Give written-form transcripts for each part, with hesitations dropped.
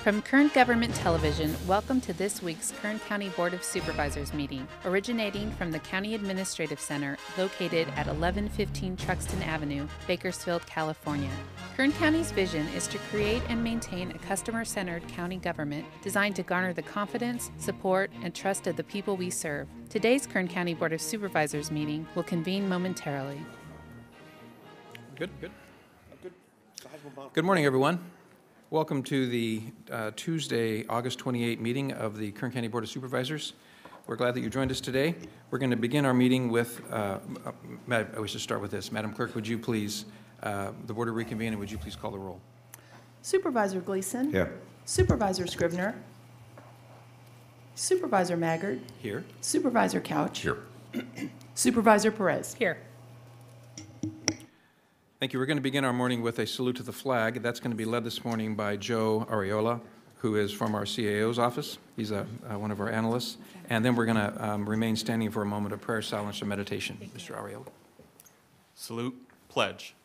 From Kern Government Television, welcome to this week's Kern County Board of Supervisors meeting, originating from the County Administrative Center located at 1115 Truxtun Avenue, Bakersfield, California. Kern County's vision is to create and maintain a customer-centered county government designed to garner the confidence, support, and trust of the people we serve. Today's Kern County Board of Supervisors meeting will convene momentarily. Good. Good morning, everyone. Welcome to the Tuesday, August 28 meeting of the Kern County Board of Supervisors. We're glad that you joined us today. We're going to begin our meeting with, we should start with this. Madam Clerk, would you please, the Board of Reconvene, and would you please call the roll? Supervisor Gleason. Here. Supervisor Scrivener. Supervisor Maggard. Here. Supervisor Couch. Here. Supervisor Perez. Here. Thank you. We're going to begin our morning with a salute to the flag. That's going to be led this morning by Joe Areola, who is from our CAO's office. He's one of our analysts. And then we're going to remain standing for a moment of prayer, silence, or meditation. Mr. Areola. Salute, pledge.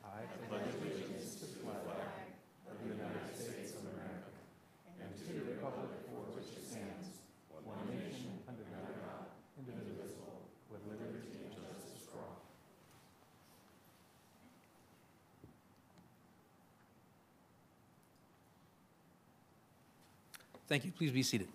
I pledge allegiance to the flag of the United States of America and to the republic for which it stands, one nation under God, indivisible, with liberty and justice for all. Thank you. Please be seated.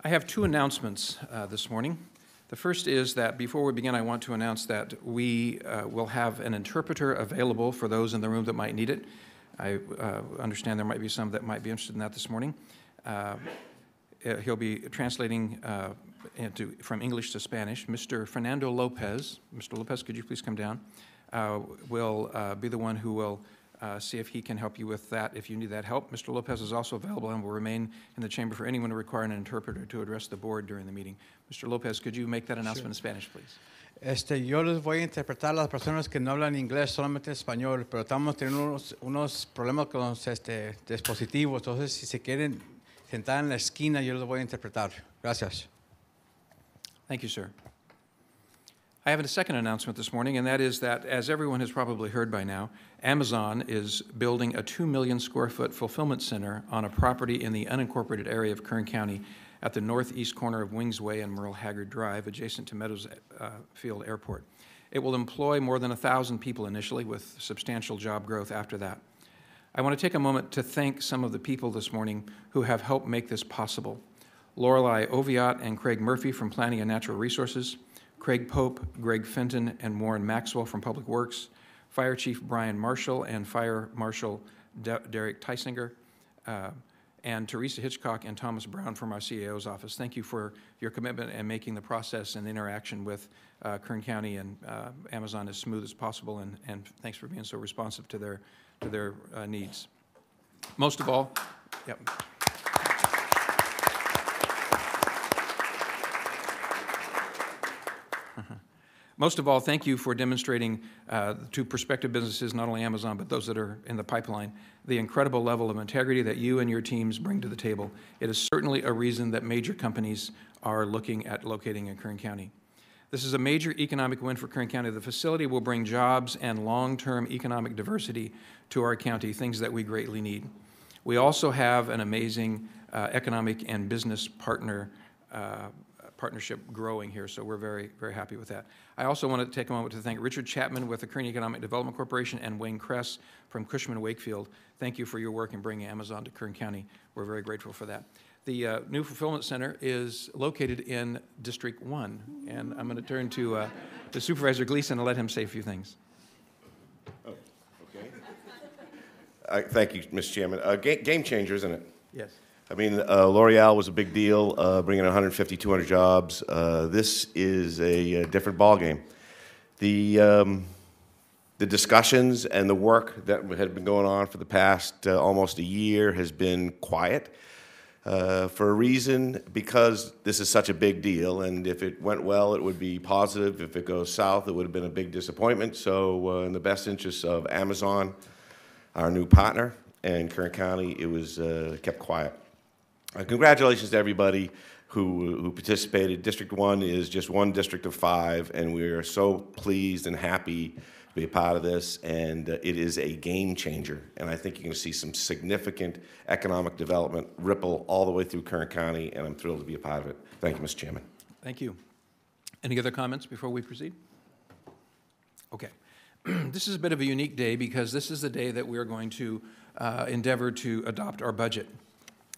I have two announcements this morning. The first is that before we begin, I want to announce that we will have an interpreter available for those in the room that might need it. I understand there might be some that might be interested in that this morning. He'll be translating from English to Spanish. Mr. Fernando Lopez, Mr. Lopez, could you please come down? Will be the one who will see if he can help you with that if you need that help. Mr. Lopez is also available and will remain in the chamber for anyone who require an interpreter to address the board during the meeting. Mr. Lopez, could you make that announcement in Spanish, please? Yo les voy a interpretar a las personas que no hablan inglés, solamente español, pero estamos teniendo unos problemas con los dispositivos, entonces si se quieren sentar en la esquina, yo les voy a interpretar. Gracias. Thank you, sir. I have a second announcement this morning, and that is that, as everyone has probably heard by now, Amazon is building a 2 million square foot fulfillment center on a property in the unincorporated area of Kern County at the northeast corner of Wings Way and Merle Haggard Drive, adjacent to Meadows Field Airport. It will employ more than 1,000 people initially, with substantial job growth after that. I want to take a moment to thank some of the people this morning who have helped make this possible. Lorelei Oviatt and Craig Murphy from Planning and Natural Resources, Craig Pope, Greg Fenton, and Warren Maxwell from Public Works, Fire Chief Brian Marshall and Fire Marshal Derek Tysinger, and Teresa Hitchcock and Thomas Brown from our CAO's office. Thank you for your commitment and making the process and interaction with Kern County and Amazon as smooth as possible, and thanks for being so responsive to their needs. Most of all, yep. Most of all, thank you for demonstrating to prospective businesses, not only Amazon, but those that are in the pipeline, the incredible level of integrity that you and your teams bring to the table. It is certainly a reason that major companies are looking at locating in Kern County. This is a major economic win for Kern County. The facility will bring jobs and long-term economic diversity to our county, things that we greatly need. We also have an amazing economic and business partnership growing here, so we're very, very happy with that. I also want to take a moment to thank Richard Chapman with the Kern Economic Development Corporation and Wayne Kress from Cushman Wakefield. Thank you for your work in bringing Amazon to Kern County. We're very grateful for that. The new fulfillment center is located in District 1, and I'm going to turn to Supervisor Gleason and let him say a few things. Oh, okay. Thank you, Mr. Chairman. Game changer, isn't it? Yes. I mean, L'Oreal was a big deal, bringing 150, 200 jobs. This is a different ballgame. The discussions and the work that had been going on for the past almost a year has been quiet for a reason, because this is such a big deal, and if it went well, it would be positive. If it goes south, it would have been a big disappointment. So in the best interests of Amazon, our new partner, and Kern County, it was kept quiet. Congratulations to everybody who participated. District 1 is just one district of 5, and we are so pleased and happy be a part of this, and it is a game changer. And I think you're going to see some significant economic development ripple all the way through Kern County, and I'm thrilled to be a part of it. Thank you, Mr. Chairman. Thank you. Any other comments before we proceed? Okay. This is a bit of a unique day because this is the day that we're going to endeavor to adopt our budget.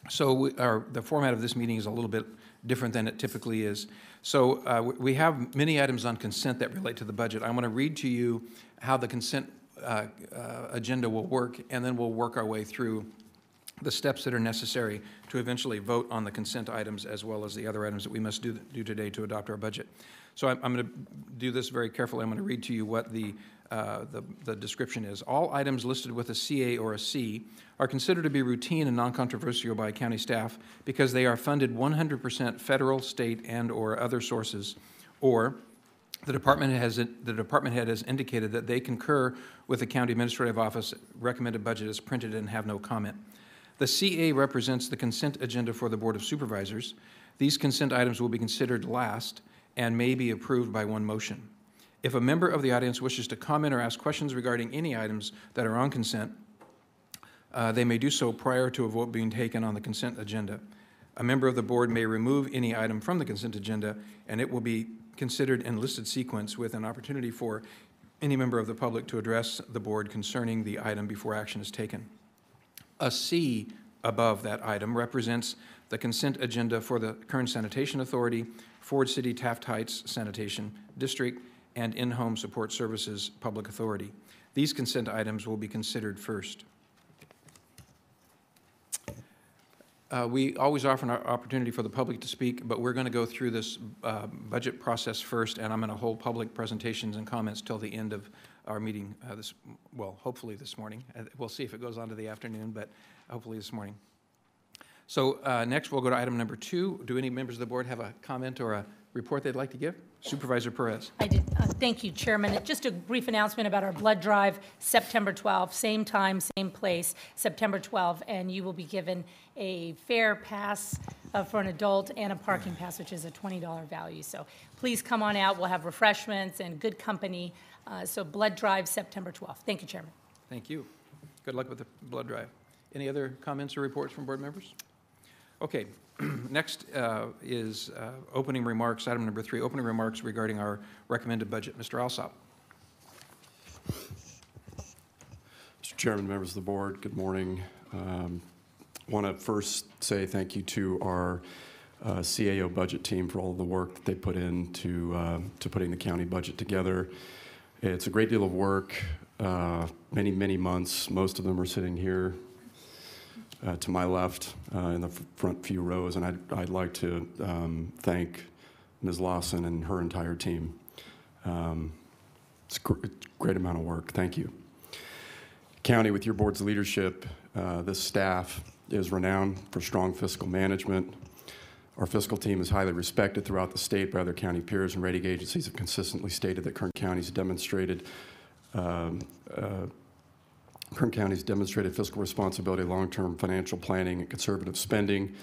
So the format of this meeting is a little bit different than it typically is. So we have many items on consent that relate to the budget. I want to read to you how the consent agenda will work, and then we'll work our way through the steps that are necessary to eventually vote on the consent items as well as the other items that we must do today to adopt our budget. So I'm going to do this very carefully. I'm going to read to you what the description is. All items listed with a CA or a C are considered to be routine and non-controversial by county staff because they are funded 100% federal, state, and/or other sources, or the department head has indicated that they concur with the county administrative office recommended budget as printed and have no comment. The CA represents the consent agenda for the Board of Supervisors. These consent items will be considered last and may be approved by one motion. If a member of the audience wishes to comment or ask questions regarding any items that are on consent, they may do so prior to a vote being taken on the consent agenda. A member of the board may remove any item from the consent agenda, and it will be considered in listed sequence with an opportunity for any member of the public to address the board concerning the item before action is taken. A C above that item represents the consent agenda for the Kern Sanitation Authority, Ford City Taft Heights Sanitation District, and In-Home Support Services Public Authority. These consent items will be considered first. We always offer an opportunity for the public to speak, but we're going to go through this budget process first, and I'm going to hold public presentations and comments till the end of our meeting, hopefully this morning. We'll see if it goes on to the afternoon, but hopefully this morning. So next we'll go to item number 2. Do any members of the board have a comment or a report they'd like to give? Supervisor Perez. I did. Thank you, Chairman. Just a brief announcement about our blood drive, September 12th, same time, same place, September 12th, and you will be given a fare pass for an adult and a parking pass, which is a $20 value. So please come on out. We'll have refreshments and good company. So blood drive, September 12th. Thank you, Chairman. Thank you. Good luck with the blood drive. Any other comments or reports from board members? Okay. Next is opening remarks, item number 3, opening remarks regarding our recommended budget. Mr. Alsop. Mr. Chairman, members of the board, good morning. I want to first say thank you to our CAO budget team for all of the work that they put into putting the county budget together. It's a great deal of work, many, many months. Most of them are sitting here to my left in the front few rows, and I'd like to thank Ms. Lawson and her entire team. It's a great amount of work. Thank you. County, with your board's leadership, this staff is renowned for strong fiscal management. Our fiscal team is highly respected throughout the state by other county peers, and rating agencies have consistently stated that Kern County's demonstrated fiscal responsibility, long-term financial planning, and conservative spending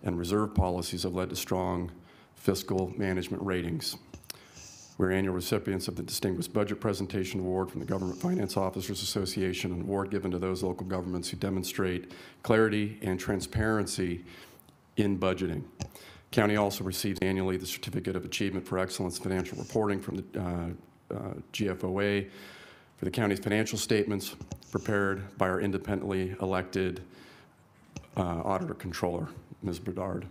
and reserve policies have led to strong fiscal management ratings. We're annual recipients of the Distinguished Budget Presentation Award from the Government Finance Officers Association, an award given to those local governments who demonstrate clarity and transparency in budgeting. County also receives annually the Certificate of Achievement for Excellence Financial Reporting from the GFOA for the county's financial statements prepared by our independently elected auditor controller, Ms. Bedard.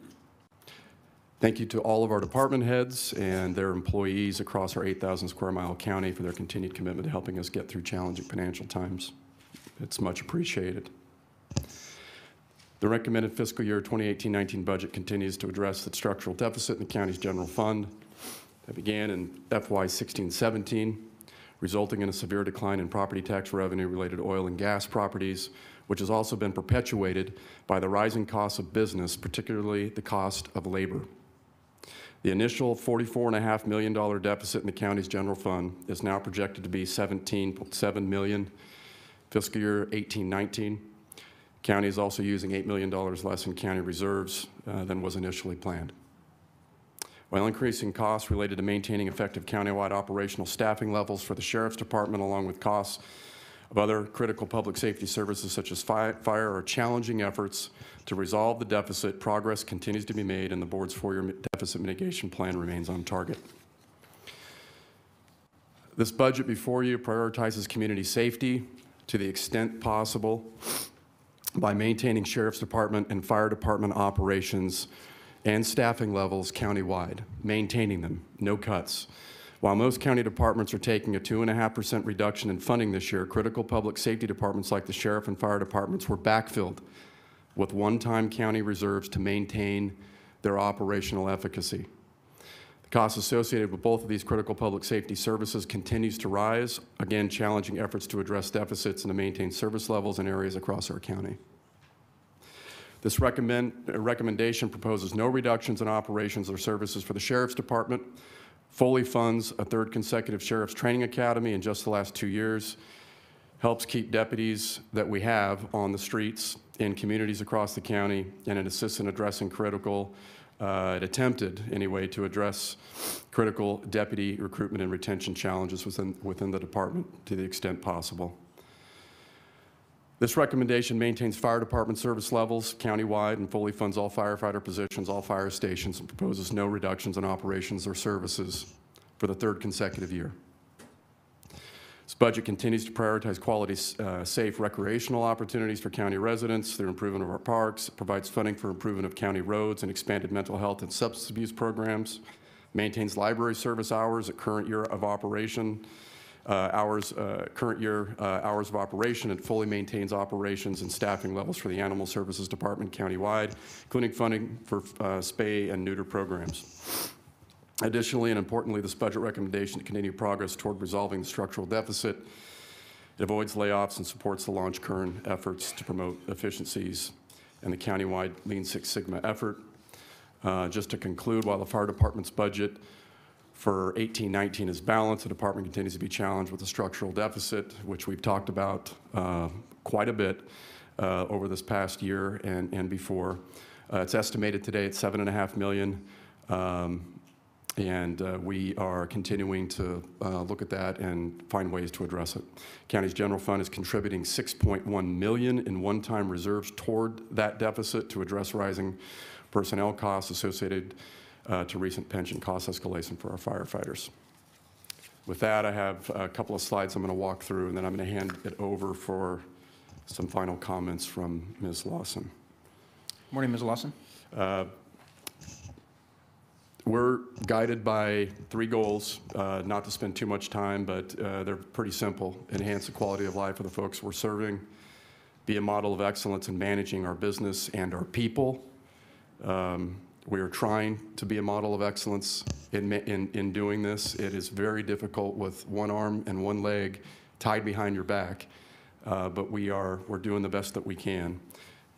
Thank you to all of our department heads and their employees across our 8,000 square mile county for their continued commitment to helping us get through challenging financial times. It's much appreciated. The recommended fiscal year 2018-19 budget continues to address the structural deficit in the county's general fund that began in FY 16-17, resulting in a severe decline in property tax revenue related to oil and gas properties, which has also been perpetuated by the rising costs of business, particularly the cost of labor. The initial $44.5 million deficit in the county's general fund is now projected to be $17.7 million fiscal year 18-19. County is also using $8 million less in county reserves than was initially planned. while increasing costs related to maintaining effective countywide operational staffing levels for the Sheriff's Department, along with costs of other critical public safety services such as fire, are challenging efforts to resolve the deficit. Progress continues to be made, and the board's 4-year deficit mitigation plan remains on target. This budget before you prioritizes community safety to the extent possible by maintaining Sheriff's Department and Fire Department operations and staffing levels countywide, maintaining them, no cuts. While most county departments are taking a 2.5% reduction in funding this year, critical public safety departments like the Sheriff and Fire Departments were backfilled with one-time county reserves to maintain their operational efficacy. The costs associated with both of these critical public safety services continues to rise, again challenging efforts to address deficits and to maintain service levels in areas across our county. This recommendation proposes no reductions in operations or services for the Sheriff's Department, fully funds a 3rd consecutive Sheriff's Training Academy in just the last 2 years, helps keep deputies that we have on the streets in communities across the county, and it assists in addressing critical, it attempted anyway to address critical deputy recruitment and retention challenges within the department to the extent possible. This recommendation maintains fire department service levels countywide and fully funds all firefighter positions, all fire stations, and proposes no reductions in operations or services for the 3rd consecutive year. This budget continues to prioritize quality, safe recreational opportunities for county residents through improvement of our parks, provides funding for improvement of county roads and expanded mental health and substance abuse programs, maintains library service hours at current year of operation, hours of operation, and fully maintains operations and staffing levels for the Animal Services Department countywide, including funding for spay and neuter programs. Additionally, and importantly, this budget recommendation to continue progress toward resolving the structural deficit. It avoids layoffs and supports the Launch Kern efforts to promote efficiencies and the countywide Lean Six Sigma effort. Just to conclude, while the fire department's budget for 18-19 is balanced, the department continues to be challenged with a structural deficit, which we've talked about quite a bit over this past year and before. It's estimated today at $7.5 million, and we are continuing to look at that and find ways to address it. County's general fund is contributing $6.1 million in one-time reserves toward that deficit to address rising personnel costs associated to recent pension cost escalation for our firefighters. With that, I have a couple of slides I'm going to walk through, and then I'm going to hand it over for some final comments from Ms. Lawson. Morning, Ms. Lawson. We're guided by 3 goals, not to spend too much time, but they're pretty simple. Enhance the quality of life of the folks we're serving, be a model of excellence in managing our business and our people. We are trying to be a model of excellence in doing this. It is very difficult with one arm and one leg tied behind your back, but we're doing the best that we can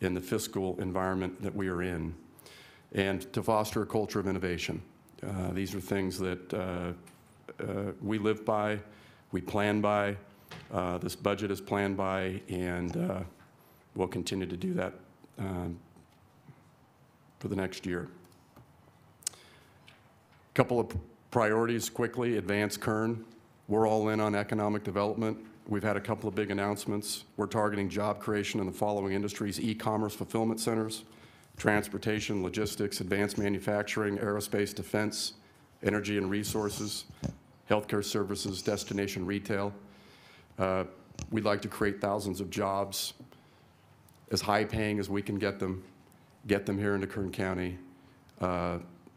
in the fiscal environment that we are in. And to foster a culture of innovation. These are things that we live by, we plan by, this budget is planned by, and we'll continue to do that for the next year. Couple of priorities quickly. Advance Kern. We're all in on economic development. We've had a couple of big announcements. We're targeting job creation in the following industries: e-commerce fulfillment centers, transportation, logistics, advanced manufacturing, aerospace, defense, energy and resources, healthcare services, destination retail. We'd like to create thousands of jobs, as high paying as we can get them here into Kern County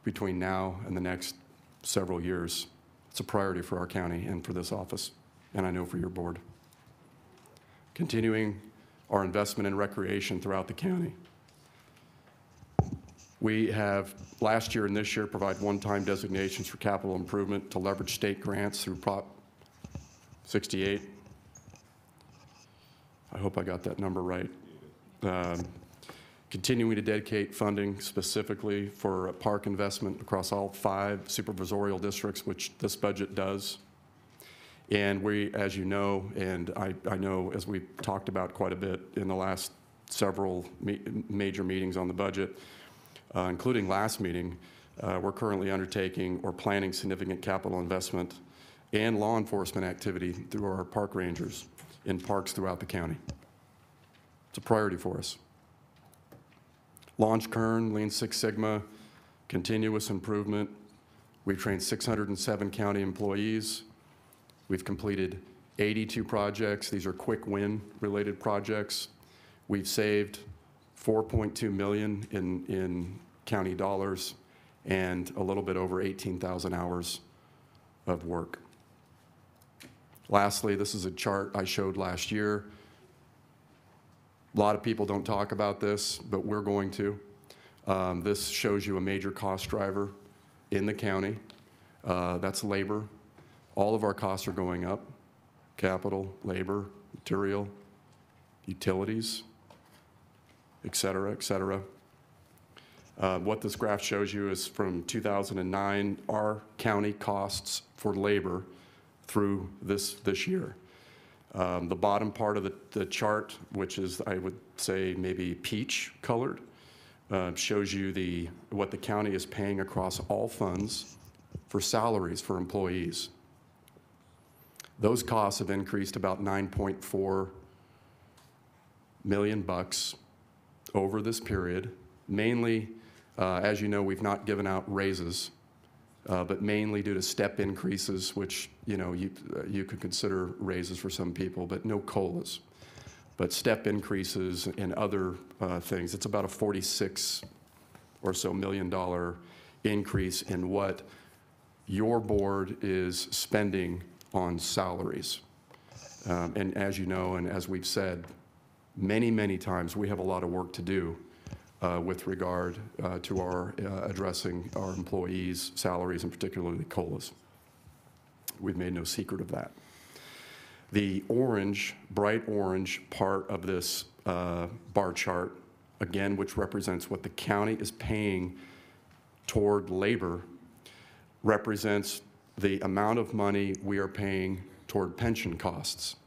between now and the next several years. It's a priority for our county and for this office, and I know for your board. Continuing our investment in recreation throughout the county. We have, last year and this year, provide one-time designations for capital improvement to leverage state grants through Prop 68. I hope I got that number right. Continuing to dedicate funding specifically for park investment across all 5 supervisorial districts, which this budget does. And we, as you know, and I know as we've talked about quite a bit in the last several major meetings on the budget, including last meeting, we're currently undertaking or planning significant capital investment and law enforcement activity through our park rangers in parks throughout the county. It's a priority for us. Launch Kern, Lean Six Sigma, continuous improvement. We've trained 607 county employees. We've completed 82 projects. These are quick win related projects. We've saved $4.2 million in county dollars and a little bit over 18,000 hours of work. Lastly, this is a chart I showed last year. A lot of people don't talk about this, but we're going to. This shows you a major cost driver in the county. That's labor. All of our costs are going up: capital, labor, material, utilities, et cetera, et cetera. What this graph shows you is from 2009, our county costs for labor through this year. The bottom part of the chart, which is, I would say, maybe peach colored, shows you what the county is paying across all funds for salaries for employees. Those costs have increased about $9.4 million bucks over this period. Mainly, as you know, we've not given out raises, but mainly due to step increases, which you could consider raises for some people, but no COLAs. But step increases and other things. It's about a $46 or so million increase in what your board is spending on salaries. And as you know, and as we've said many, many times, we have a lot of work to do with regard to our addressing our employees' salaries, and particularly COLAs. We've made no secret of that. The orange, bright orange part of this bar chart, again, which represents what the county is paying toward labor, represents the amount of money we are paying toward pension costs.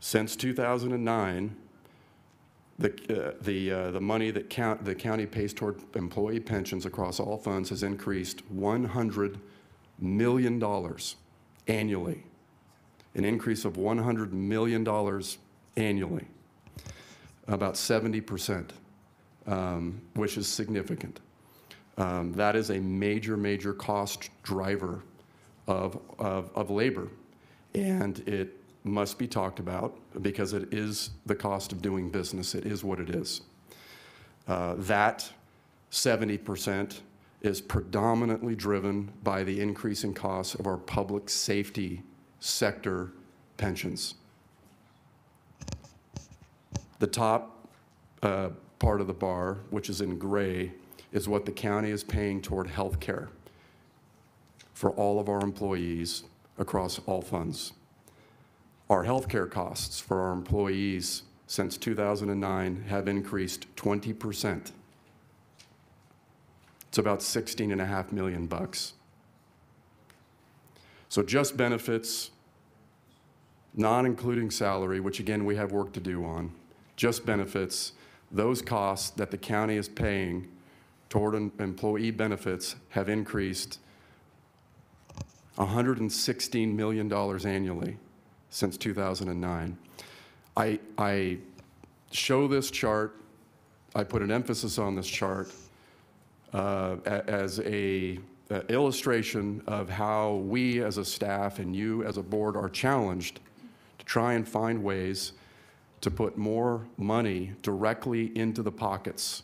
Since 2009, the money that the county pays toward employee pensions across all funds has increased $100 million annually, an increase of $100 million annually, about 70%, which is significant. That is a major, major cost driver of labor, and it must be talked about because it is the cost of doing business. It is what it is. That 70% is predominantly driven by the increasing costs of our public safety sector pensions. The top part of the bar, which is in gray, is what the county is paying toward health care for all of our employees across all funds. Our health care costs for our employees since 2009 have increased 20%. It's about $16.5 million bucks. So just benefits, not including salary, which again we have work to do on, just benefits, those costs that the county is paying toward employee benefits have increased $116 million annually since 2009. I show this chart, I put an emphasis on this chart as a illustration of how we as a staff and you as a board are challenged to try and find ways to put more money directly into the pockets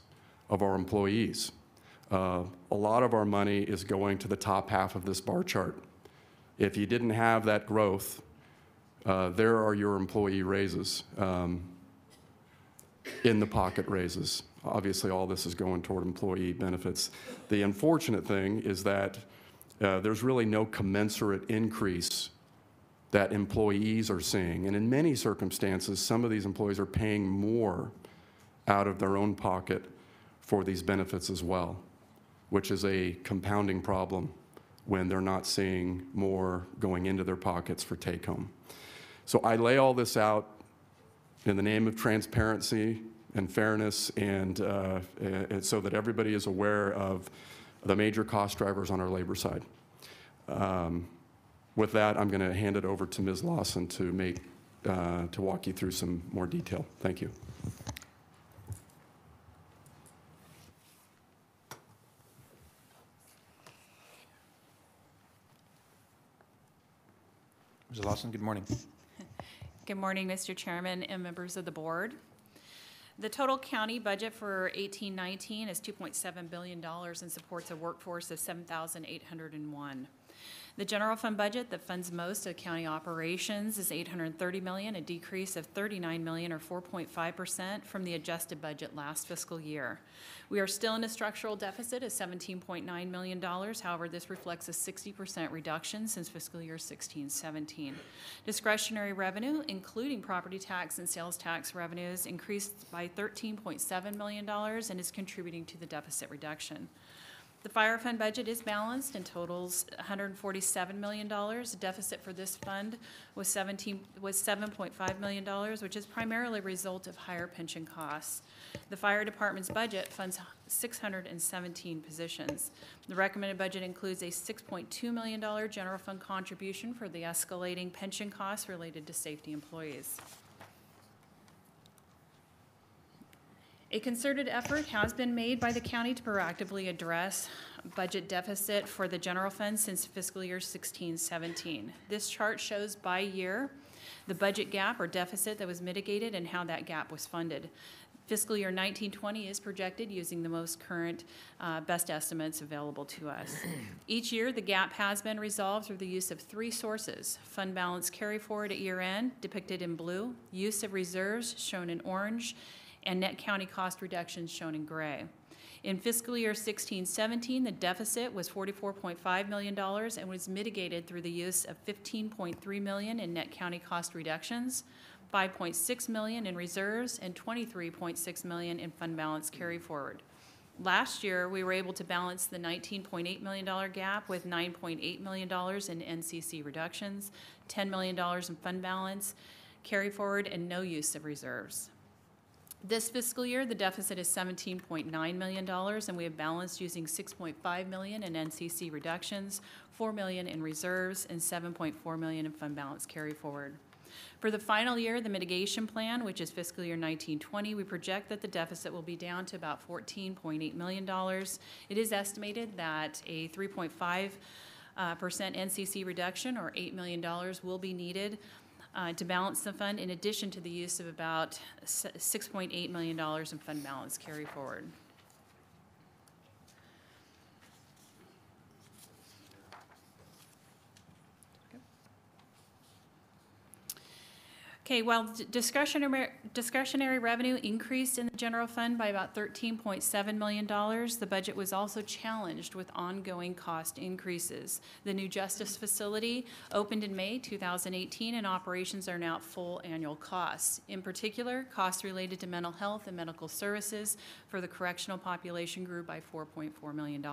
of our employees. A lot of our money is going to the top half of this bar chart. If you didn't have that growth, there are your employee raises, in the pocket raises. Obviously, all this is going toward employee benefits. The unfortunate thing is that there's really no commensurate increase that employees are seeing. And in many circumstances, some of these employees are paying more out of their own pocket for these benefits as well, which is a compounding problem when they're not seeing more going into their pockets for take home. So I lay all this out in the name of transparency and fairness, and so that everybody is aware of the major cost drivers on our labor side. With that, I'm going to hand it over to Ms. Lawson to walk you through some more detail. Thank you. Ms. Lawson, good morning. Good morning, Mr. Chairman and members of the board. The total county budget for 18-19 is $2.7 billion and supports a workforce of 7,801. The general fund budget that funds most of county operations is $830 million, a decrease of $39 million or 4.5% from the adjusted budget last fiscal year. We are still in a structural deficit of $17.9 million. However, this reflects a 60% reduction since fiscal year 16-17. Discretionary revenue, including property tax and sales tax revenues, increased by $13.7 million and is contributing to the deficit reduction. The fire fund budget is balanced and totals $147 million. The deficit for this fund was $7.5 million, which is primarily a result of higher pension costs. The fire department's budget funds 617 positions. The recommended budget includes a $6.2 million general fund contribution for the escalating pension costs related to safety employees. A concerted effort has been made by the county to proactively address budget deficit for the general fund since fiscal year 16-17. This chart shows by year the budget gap or deficit that was mitigated and how that gap was funded. Fiscal year 19-20 is projected using the most current best estimates available to us. Each year, the gap has been resolved through the use of three sources: fund balance carry forward at year end, depicted in blue, use of reserves, shown in orange, and net county cost reductions shown in gray. In fiscal year 16-17, the deficit was $44.5 million and was mitigated through the use of $15.3 million in net county cost reductions, $5.6 million in reserves, and $23.6 million in fund balance carry forward. Last year, we were able to balance the $19.8 million gap with $9.8 million in NCC reductions, $10 million in fund balance carry forward, and no use of reserves. This fiscal year, the deficit is $17.9 million, and we have balanced using $6.5 million in NCC reductions, $4 million in reserves, and $7.4 million in fund balance carry forward. For the final year, the mitigation plan, which is fiscal year 19-20, we project that the deficit will be down to about $14.8 million. It is estimated that a 3.5% NCC reduction, or $8 million, will be needed to balance the fund, in addition to the use of about $6.8 million in fund balance carry forward. Okay, while discretionary revenue increased in the general fund by about $13.7 million, the budget was also challenged with ongoing cost increases. The new justice facility opened in May 2018, and operations are now at full annual costs. In particular, costs related to mental health and medical services for the correctional population grew by $4.4 million.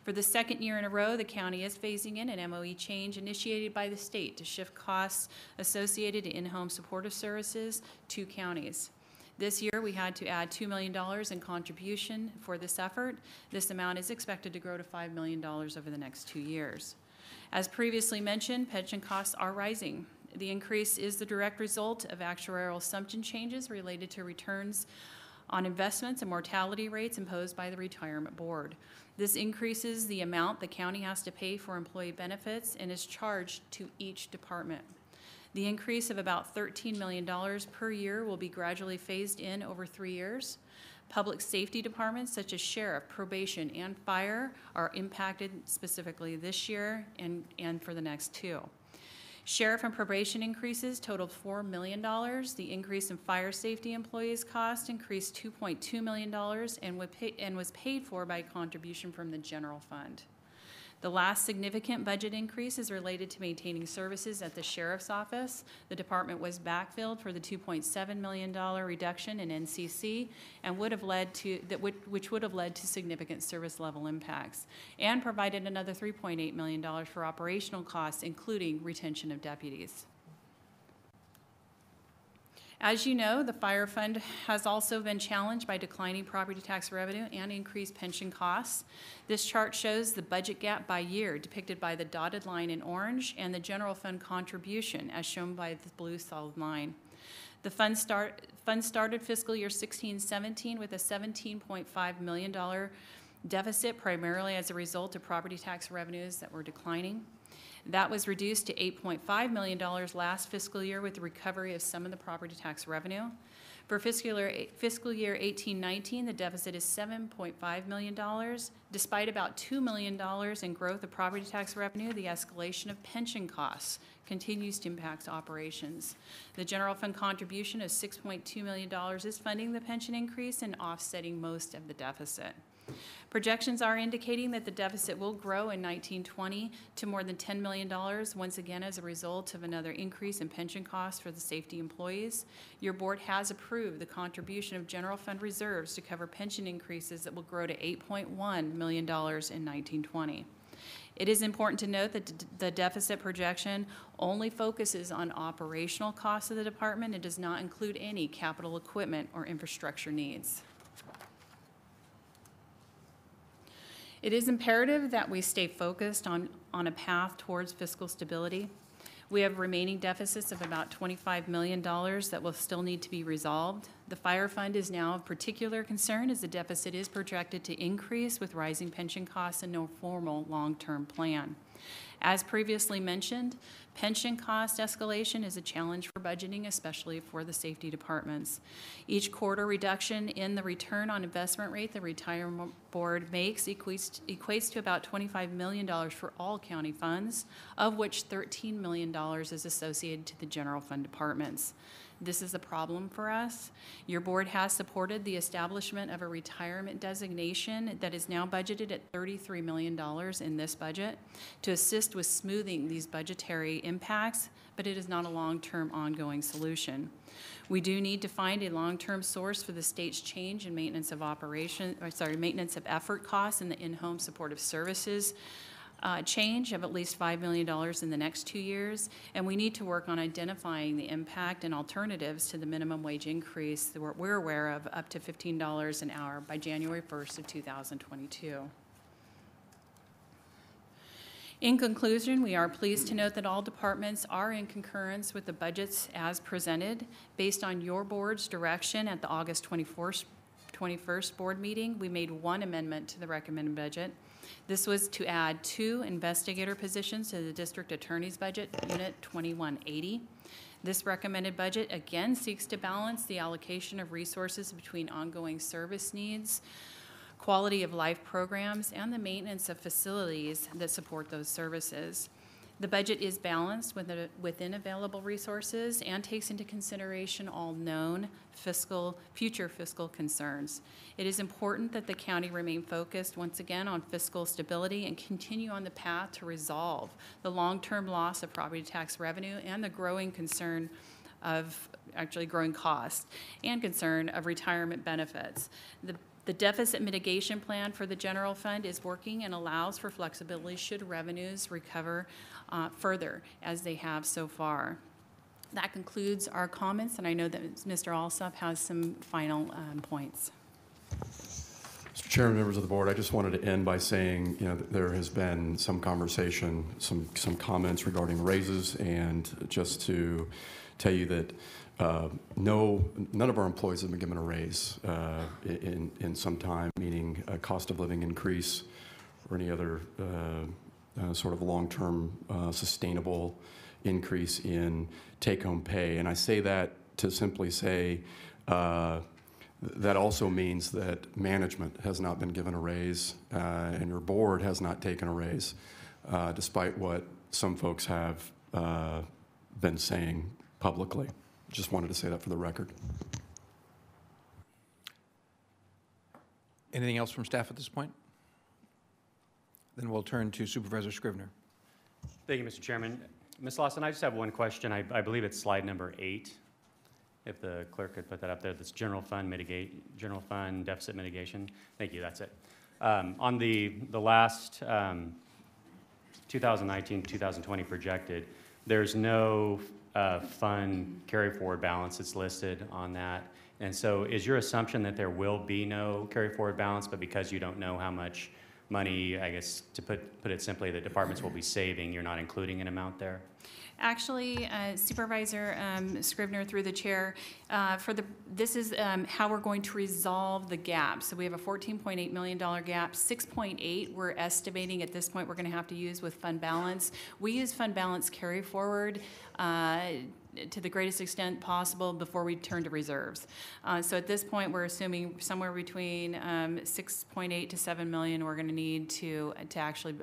For the second year in a row, the county is phasing in an MOE change initiated by the state to shift costs associated to in-home supportive services to counties. This year, we had to add $2 million in contribution for this effort. This amount is expected to grow to $5 million over the next 2 years. As previously mentioned, pension costs are rising. The increase is the direct result of actuarial assumption changes related to returns on investments and mortality rates imposed by the Retirement Board. This increases the amount the county has to pay for employee benefits and is charged to each department. The increase of about $13 million per year will be gradually phased in over 3 years. Public safety departments such as sheriff, probation, and fire are impacted specifically this year and for the next 2. Sheriff and probation increases totaled $4 million. The increase in fire safety employees' cost increased $2.2 million and was paid for by a contribution from the general fund. The last significant budget increase is related to maintaining services at the sheriff's office. The department was backfilled for the $2.7 million reduction in NCC and which would have led to significant service level impacts, and provided another $3.8 million for operational costs, including retention of deputies. As you know, the fire fund has also been challenged by declining property tax revenue and increased pension costs. This chart shows the budget gap by year, depicted by the dotted line in orange, and the general fund contribution, as shown by the blue solid line. The fund started fiscal year 16-17 with a $17.5 million deficit, primarily as a result of property tax revenues that were declining. That was reduced to $8.5 million last fiscal year with the recovery of some of the property tax revenue. For fiscal year 18-19, the deficit is $7.5 million. Despite about $2 million in growth of property tax revenue, the escalation of pension costs continues to impact operations. The general fund contribution of $6.2 million is funding the pension increase and offsetting most of the deficit. Projections are indicating that the deficit will grow in 1920 to more than $10 million, once again as a result of another increase in pension costs for the safety employees. Your board has approved the contribution of general fund reserves to cover pension increases that will grow to $8.1 million in 1920. It is important to note that the deficit projection only focuses on operational costs of the department and does not include any capital equipment or infrastructure needs. It is imperative that we stay focused on a path towards fiscal stability. We have remaining deficits of about $25 million that will still need to be resolved. The fire fund is now of particular concern as the deficit is projected to increase with rising pension costs and no formal long-term plan. As previously mentioned, pension cost escalation is a challenge for budgeting, especially for the safety departments. Each quarter reduction in the return on investment rate the retirement board makes equates to about $25 million for all county funds, of which $13 million is associated to the general fund departments. This is a problem for us. Your board has supported the establishment of a retirement designation that is now budgeted at $33 million in this budget to assist with smoothing these budgetary impacts, but it is not a long-term ongoing solution. We do need to find a long-term source for the state's change in maintenance of maintenance of effort costs in the in-home supportive services change of at least $5 million in the next 2 years, and we need to work on identifying the impact and alternatives to the minimum wage increase that we're aware of up to $15 an hour by January 1st of 2022. In conclusion, we are pleased to note that all departments are in concurrence with the budgets as presented. Based on your board's direction at the August 21st board meeting, we made one amendment to the recommended budget. This was to add 2 investigator positions to the district attorney's budget, Unit 2180. This recommended budget again seeks to balance the allocation of resources between ongoing service needs, quality of life programs, and the maintenance of facilities that support those services. The budget is balanced within available resources and takes into consideration all known future fiscal concerns. It is important that the county remain focused once again on fiscal stability and continue on the path to resolve the long-term loss of property tax revenue and the growing concern of growing cost and concern of retirement benefits. The deficit mitigation plan for the general fund is working and allows for flexibility should revenues recover further as they have so far. That concludes our comments, and I know that Mr. Alsop has some final points. Mr. Chairman, members of the board, I just wanted to end by saying, that there has been some conversation, some comments regarding raises, and just to tell you that none of our employees have been given a raise in some time, meaning a cost of living increase or any other sort of long-term sustainable increase in take-home pay. And I say that to simply say that also means that management has not been given a raise and your board has not taken a raise, despite what some folks have been saying publicly. Just wanted to say that for the record. Anything else from staff at this point? Then we'll turn to Supervisor Scrivener. Thank you, Mr. Chairman. Ms. Lawson, I just have one question. I believe it's slide number 8. If the clerk could put that up there, that's general fund deficit mitigation. Thank you, that's it. On the last 2019-2020 projected, There's no fund carry forward balance that's listed on that. And so is your assumption that there will be no carry forward balance, but because you don't know how much money, I guess, to put it simply, the departments will be saving, you're not including an amount there? Actually, Supervisor Scrivener, through the chair, this is how we're going to resolve the gap. So we have a $14.8 million gap. 6.8 we're estimating at this point we're going to have to use with fund balance. We use fund balance carry forward to the greatest extent possible before we turn to reserves. So at this point, we're assuming somewhere between 6.8 to 7 million we're going to need to actually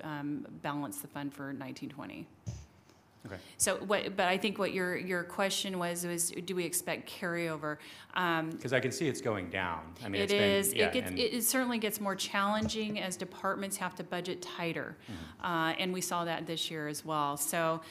balance the fund for 1920. Okay. So but I think what your question was do we expect carryover? Because I can see it's going down. I mean, it certainly gets more challenging as departments have to budget tighter, and we saw that this year as well. So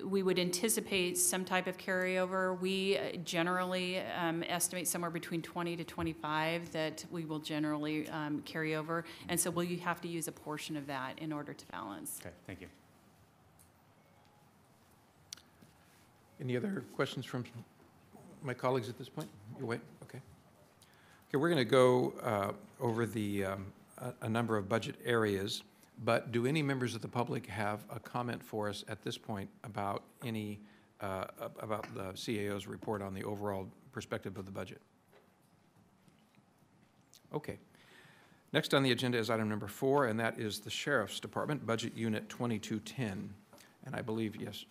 we would anticipate some type of carryover. We generally estimate somewhere between 20 to 25 that we will generally carry over, and so we'll have to use a portion of that in order to balance. Okay, thank you. Any other questions from my colleagues at this point? You wait, okay. Okay, we're going to go over a number of budget areas, but do any members of the public have a comment for us at this point about about the CAO's report on the overall perspective of the budget? Okay. Next on the agenda is item number 4, and that is the Sheriff's Department, Budget Unit 2210. And I believe, yes,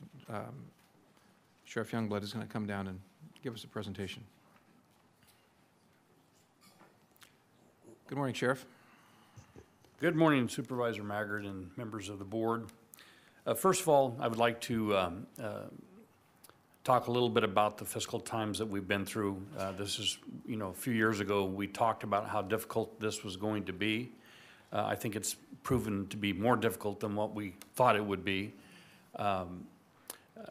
Sheriff Youngblood is going to come down and give us a presentation. Good morning, Sheriff. Good morning, Supervisor Maggard and members of the board. First of all, I would like to talk a little bit about the fiscal times that we've been through. This is, a few years ago, we talked about how difficult this was going to be. I think it's proven to be more difficult than what we thought it would be.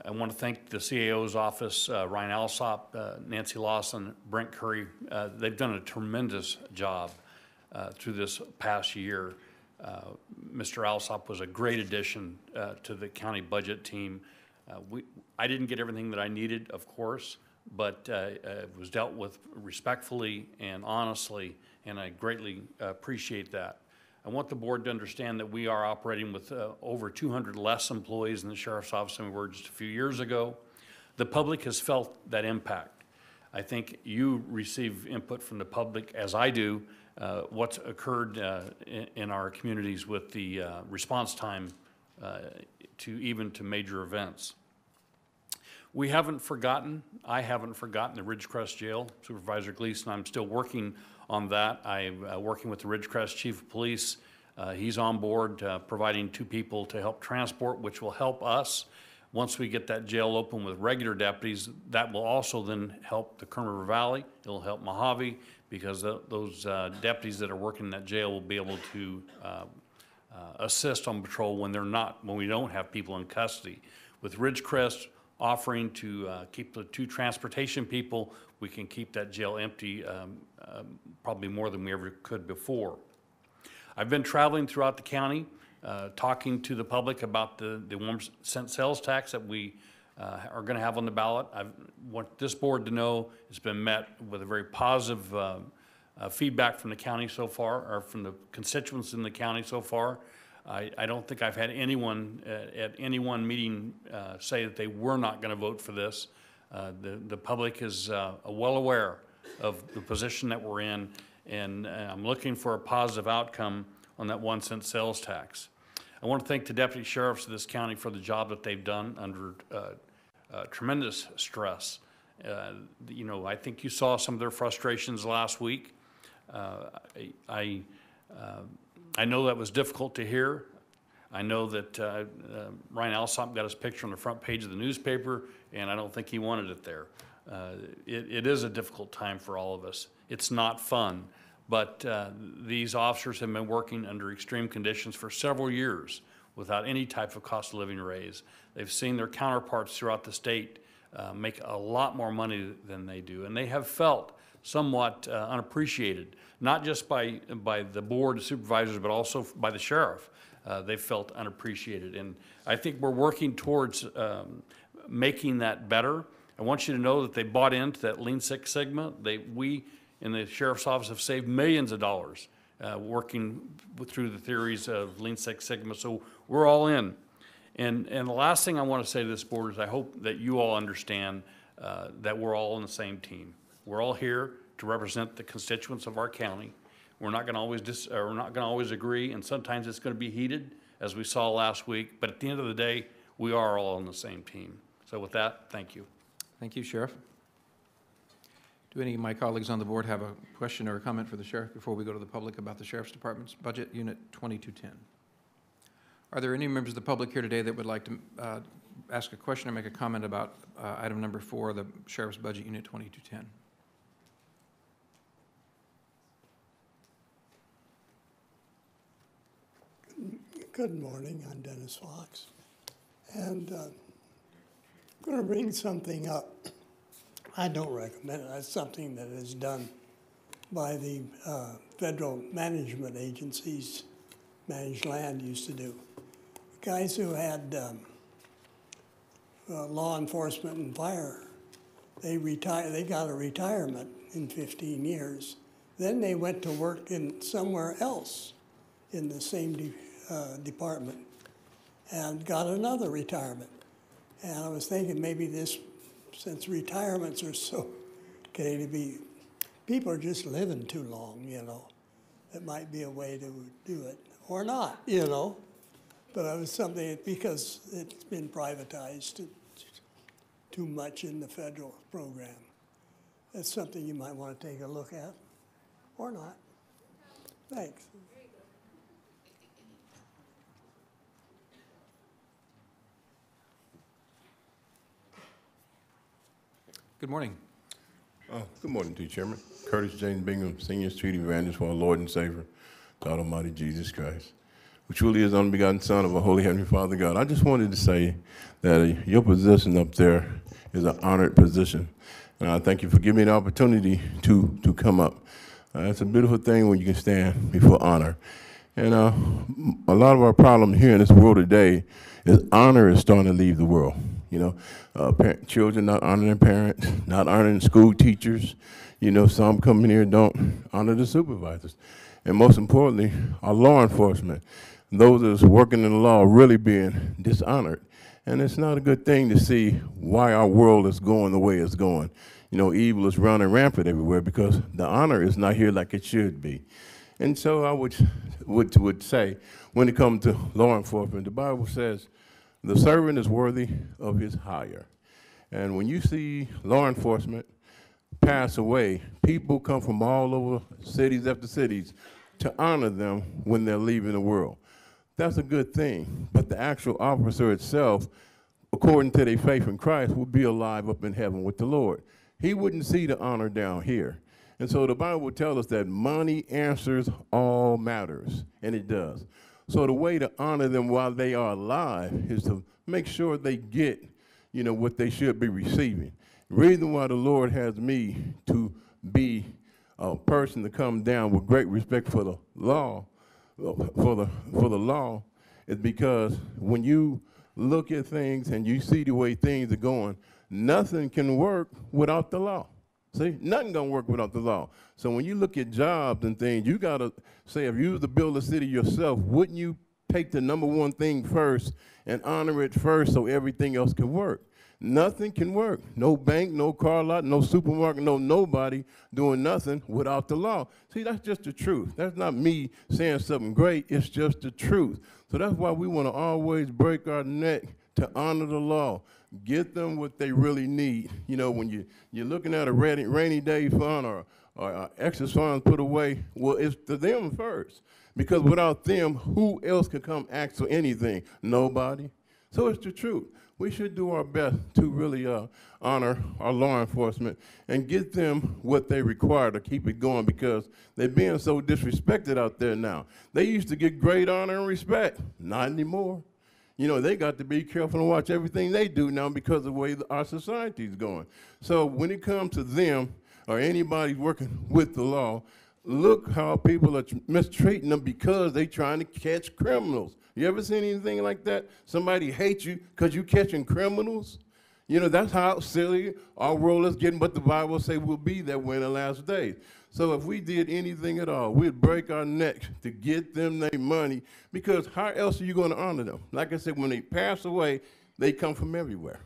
I want to thank the CAO's office, Ryan Alsop, Nancy Lawson, Brent Curry. They've done a tremendous job through this past year. Mr. Alsop was a great addition to the county budget team. I didn't get everything that I needed, of course, but it was dealt with respectfully and honestly, and I greatly appreciate that. I want the board to understand that we are operating with over 200 less employees in the Sheriff's Office than we were just a few years ago. The public has felt that impact. I think you receive input from the public, as I do, what's occurred in our communities with the response time to major events. We haven't forgotten, I haven't forgotten the Ridgecrest Jail. Supervisor Gleason, I'm still working on that. I'm working with the Ridgecrest Chief of Police. He's on board providing 2 people to help transport, which will help us. Once we get that jail open with regular deputies, that will also then help the Kern River Valley. It'll help Mojave because those deputies that are working in that jail will be able to assist on patrol when we don't have people in custody. With Ridgecrest offering to keep the 2 transportation people, we can keep that jail empty probably more than we ever could before. I've been traveling throughout the county, talking to the public about the 1% sales tax that we are going to have on the ballot. I want this board to know it's been met with a very positive feedback from the county so far, or from the constituents in the county so far. I don't think I've had anyone at any one meeting say that they were not going to vote for this. The public is well aware of the position that we're in, and I'm looking for a positive outcome on that 1% sales tax. I want to thank the deputy sheriffs of this county for the job that they've done under tremendous stress. I think you saw some of their frustrations last week. I know that was difficult to hear. I know that Ryan Alsop got his picture on the front page of the newspaper, and I don't think he wanted it there. It is a difficult time for all of us. It's not fun, but these officers have been working under extreme conditions for several years without any type of cost of living raise. They've seen their counterparts throughout the state make a lot more money than they do, and they have felt somewhat unappreciated, not just by the board of supervisors, but also by the sheriff. They felt unappreciated. And I think we're working towards making that better. I want you to know that they bought into that Lean Six Sigma. We in the Sheriff's Office have saved millions of dollars working through the theories of Lean Six Sigma. So we're all in. And the last thing I want to say to this board is I hope that you all understand that we're all on the same team. We're all here to represent the constituents of our county. We're not going to always agree, and sometimes it's going to be heated, as we saw last week. But at the end of the day, we are all on the same team. So with that, thank you. Thank you, Sheriff. Do any of my colleagues on the board have a question or a comment for the Sheriff before we go to the public about the Sheriff's Department's budget, Unit 2210? Are there any members of the public here today that would like to ask a question or make a comment about item number 4, the Sheriff's Budget, Unit 2210? Good morning, I'm Dennis Fox, and I'm going to bring something up. I don't recommend it. That's something that is done by the federal management agencies, managed land used to do. Guys who had law enforcement and fire, they got a retirement in 15 years. Then they went to work in somewhere else in the same department and got another retirement. And I was thinking maybe this, since retirements are so getting to be, people are just living too long, you know. It might be a way to do it, or not, you know. But it was something, because it's been privatized too much in the federal program. That's something you might want to take a look at, or not. Thanks. Good morning. Good morning to you, Chairman. Curtis James Bingham, Senior Street Evangelist for our Lord and Savior, God Almighty Jesus Christ, who truly is the unbegotten Son of our Holy Heavenly Father God. I just wanted to say that your position up there is an honored position. And I thank you for giving me the opportunity to come up. It's a beautiful thing when you can stand before honor. And a lot of our problem here in this world today is honor is starting to leave the world. You know, children not honoring their parents, not honoring school teachers. You know, some come in here and don't honor the supervisors. And most importantly, our law enforcement, those that's working in the law really being dishonored. And it's not a good thing to see why our world is going the way it's going. You know, evil is running rampant everywhere because the honor is not here like it should be. And so I would say, when it comes to law enforcement, the Bible says, the servant is worthy of his hire. And when you see law enforcement pass away, people come from all over cities after cities to honor them when they're leaving the world. That's a good thing. But the actual officer itself, according to their faith in Christ, will be alive up in heaven with the Lord. He wouldn't see the honor down here. And so the Bible will tell us that money answers all matters, and it does. So the way to honor them while they are alive is to make sure they get, you know, what they should be receiving. The reason why the Lord has me to be a person to come down with great respect for the law, for the law, is because when you look at things and you see the way things are going, nothing can work without the law. See, nothing gonna work without the law. So when you look at jobs and things, you gotta say, if you was to build a city yourself, wouldn't you take the #1 thing first and honor it first so everything else can work? Nothing can work. No bank, no car lot, no supermarket, no nobody doing nothing without the law. See, that's just the truth. That's not me saying something great, it's just the truth. So that's why we wanna always break our neck to honor the law. Get them what they really need. You know, when you're looking at a rainy day fund or extra funds put away, well, it's to them first. Because without them, who else could come ask for anything? Nobody. So it's the truth. We should do our best to really honor our law enforcement and get them what they require to keep it going, because they're being so disrespected out there now. They used to get great honor and respect. Not anymore. You know, they got to be careful and watch everything they do now because of the way our society is going. So when it comes to them or anybody working with the law, look how people are mistreating them because they trying to catch criminals. You ever seen anything like that? Somebody hates you because you catching criminals? You know, that's how silly our world is getting, but the Bible say we'll be that way in the last days. So if we did anything at all, we'd break our necks to get them their money, because how else are you going to honor them? Like I said, when they pass away, they come from everywhere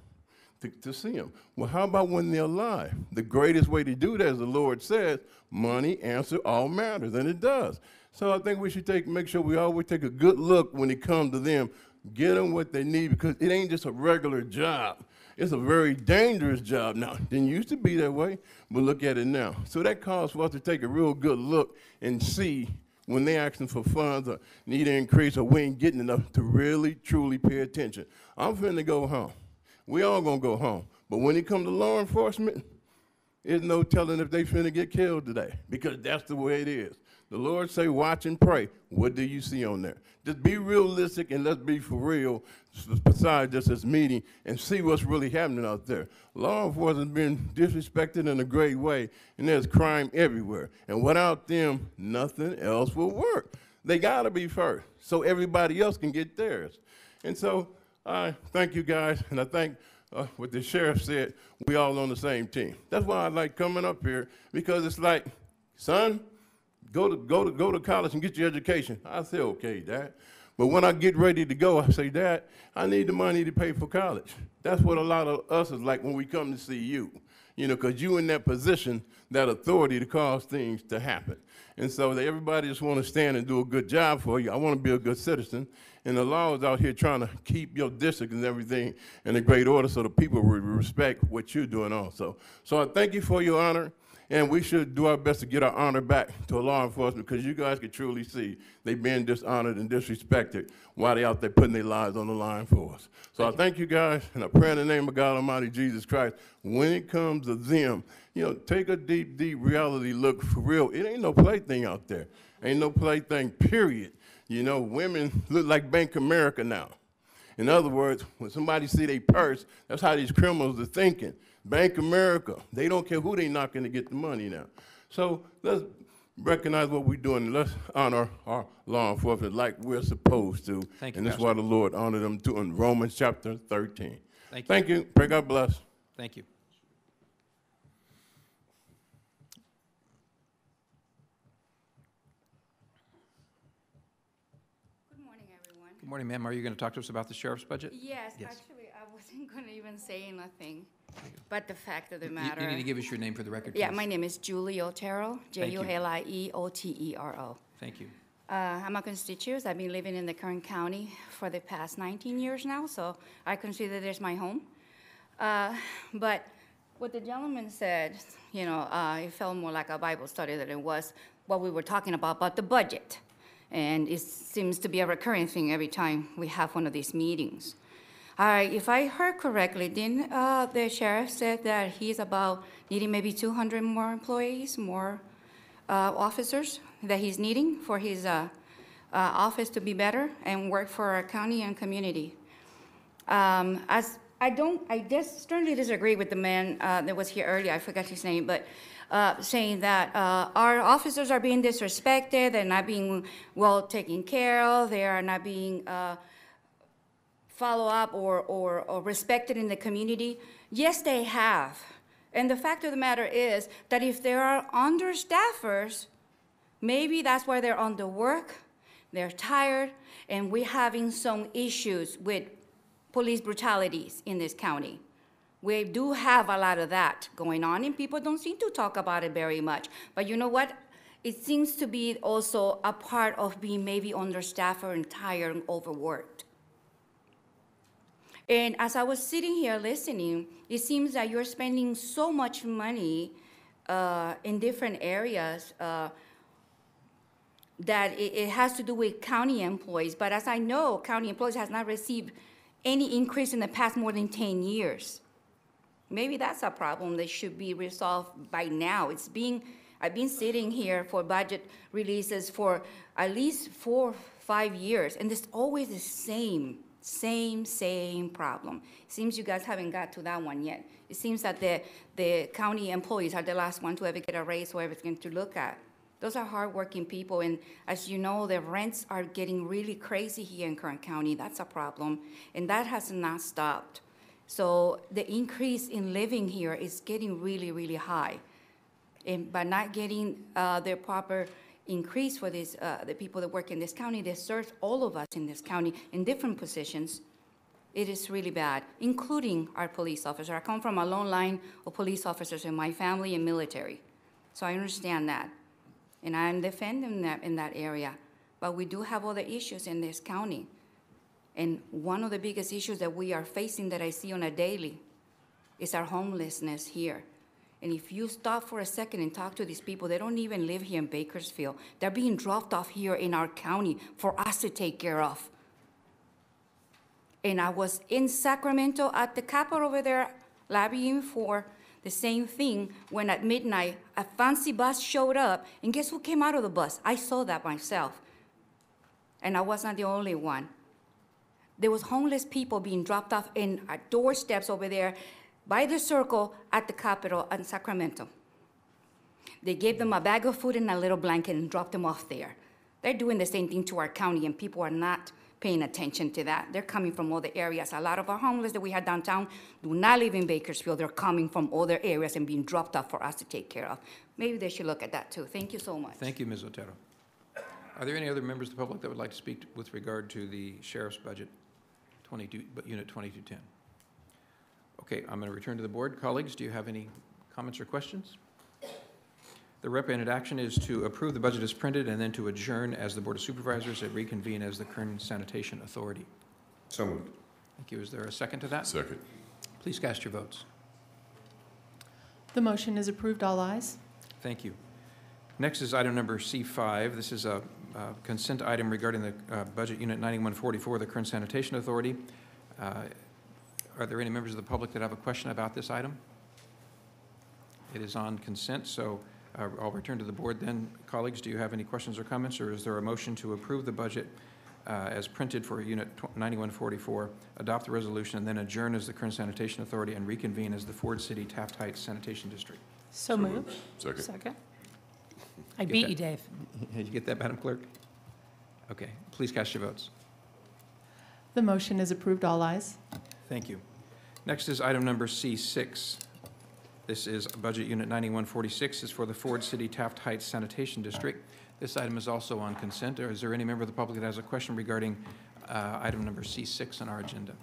to see them. Well, how about when they're alive? The greatest way to do that, as the Lord says, money answers all matters, and it does. So I think we should make sure we always take a good look when it comes to them, get them what they need, because it ain't just a regular job. It's a very dangerous job now. Didn't used to be that way, but look at it now. So that calls for us to take a real good look and see when they're asking for funds or need an increase or we ain't getting enough to really, truly pay attention. I'm finna go home. We all gonna go home. But when it comes to law enforcement, there's no telling if they finna get killed today, because that's the way it is. The Lord say, watch and pray. What do you see on there? Just be realistic and let's be for real, besides just this meeting, and see what's really happening out there. Law enforcement has been disrespected in a great way, and there's crime everywhere. And without them, nothing else will work. They gotta be first, so everybody else can get theirs. And so I thank you guys, and I thank what the sheriff said, we all on the same team. That's why I like coming up here, because it's like, son, go to college and get your education. I say, okay, Dad. But when I get ready to go, I say, Dad, I need the money to pay for college. That's what a lot of us is like when we come to see you, you know, because you in that position, that authority to cause things to happen. And so everybody just want to stand and do a good job for you. I want to be a good citizen. And the law is out here trying to keep your district and everything in a great order so the people will respect what you're doing also. So I thank you for your honor. And we should do our best to get our honor back to law enforcement, because you guys can truly see they've been dishonored and disrespected while they're out there putting their lives on the line for us. So I thank you guys, and I pray in the name of God Almighty Jesus Christ, when it comes to them, you know, take a deep, deep reality look for real. It ain't no plaything out there. Ain't no plaything, period. You know, women look like Bank of America now. In other words, when somebody see their purse, that's how these criminals are thinking. Bank America, they don't care who they knocking to get the money now. So let's recognize what we're doing, and let's honor our law enforcement like we're supposed to. Thank you, and that's Pastor. why the Lord honored them too in Romans chapter 13. Thank you. Thank you. Pray God bless. Thank you. Good morning, everyone. Good morning, ma'am. Are you going to talk to us about the sheriff's budget? Yes, Yes. actually, I wasn't going to even say anything, but the fact of the You matter. need to give us your name for the record, Yeah, please. my name is Julie Otero, Thank you. Julieotero. Thank you. I'm a constituent. I've been living in the Kern County for the past 19 years now, so I consider this my home. But what the gentleman said, you know, it felt more like a Bible study than it was what we were talking about the budget. And it seems to be a recurring thing every time we have one of these meetings. If I heard correctly, didn't the sheriff said that he's about needing maybe 200 more employees, more officers that he's needing for his office to be better and work for our county and community. I just strongly disagree with the man that was here earlier, I forgot his name, but saying that our officers are being disrespected, they're not being well taken care of, they are not being follow up or respected in the community. Yes, they have. And the fact of the matter is that if there are understaffers, maybe that's why they're underworked, they're tired, and we're having some issues with police brutalities in this county. We do have a lot of that going on, and people don't seem to talk about it very much. But you know what? It seems to be also a part of being maybe understaffed and tired and overworked. And as I was sitting here listening, it seems that you're spending so much money in different areas that it has to do with county employees. But as I know, county employees has not received any increase in the past more than 10 years. Maybe that's a problem that should be resolved by now. I've been sitting here for budget releases for at least 4 or 5 years, and it's always the same problem. It seems you guys haven't got to that one yet. It seems that the county employees are the last one to ever get a raise or everything to look at. Those are hardworking people, and as you know, the rents are getting really crazy here in Kern County. That's a problem, and that has not stopped. So the increase in living here is getting really, really high. And by not getting the proper increase for this, the people that work in this county, that serve all of us in this county in different positions, it is really bad, including our police officer. I come from a long line of police officers in my family and military, so I understand that. And I'm defending that in that area. But we do have other issues in this county. And one of the biggest issues that we are facing that I see on a daily is our homelessness here. And if you stop for a second and talk to these people, they don't even live here in Bakersfield. They're being dropped off here in our county for us to take care of. And I was in Sacramento at the Capitol over there lobbying for the same thing when at midnight a fancy bus showed up, and guess who came out of the bus? I saw that myself. And I was not the only one. There was homeless people being dropped off in our doorsteps over there by the circle at the Capitol in Sacramento. They gave them a bag of food and a little blanket and dropped them off there. They're doing the same thing to our county, and people are not paying attention to that. They're coming from other areas. A lot of our homeless that we had downtown do not live in Bakersfield. They're coming from other areas and being dropped off for us to take care of. Maybe they should look at that too. Thank you so much. Thank you, Ms. Otero. Are there any other members of the public that would like to speak with regard to the sheriff's budget, Unit 2210? Okay, I'm going to return to the board. Colleagues, do you have any comments or questions? The recommended action is to approve the budget as printed and then to adjourn as the Board of Supervisors and reconvene as the Kern Sanitation Authority. So moved. Thank you. Is there a second to that? Second. Please cast your votes. The motion is approved. All ayes. Thank you. Next is item number C5. This is a consent item regarding the Budget Unit 9144, the Kern Sanitation Authority. Are there any members of the public that have a question about this item? It is on consent, so I'll return to the board then. Colleagues, do you have any questions or comments, or is there a motion to approve the budget as printed for Unit 9144, adopt the resolution, and then adjourn as the Kern Sanitation Authority and reconvene as the Ford City-TAFT Heights Sanitation District? So moved. Second. Second. I beat you, Dave. Did you get that, Madam Clerk? Okay. Please cast your votes. The motion is approved. All ayes. Thank you. Next is item number C6. This is Budget Unit 9146. It's for the Ford City-TAFT Heights Sanitation District. This item is also on consent. Or is there any member of the public that has a question regarding item number C6 on our agenda?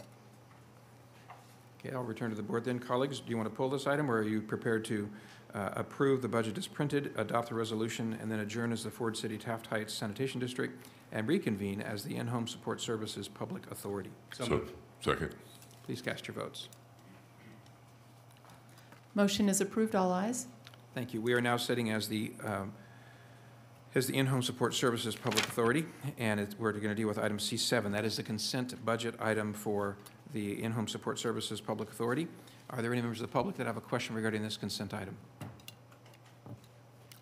Okay, I'll return to the board then. Colleagues, do you want to pull this item, or are you prepared to approve the budget as printed, adopt the resolution, and then adjourn as the Ford City-TAFT Heights Sanitation District and reconvene as the In-Home Support Services Public Authority? So second. Please cast your votes. Motion is approved. All ayes. Thank you. We are now sitting as the In-Home Support Services Public Authority, and we're going to deal with item C7. That is the consent budget item for the In-Home Support Services Public Authority. Are there any members of the public that have a question regarding this consent item?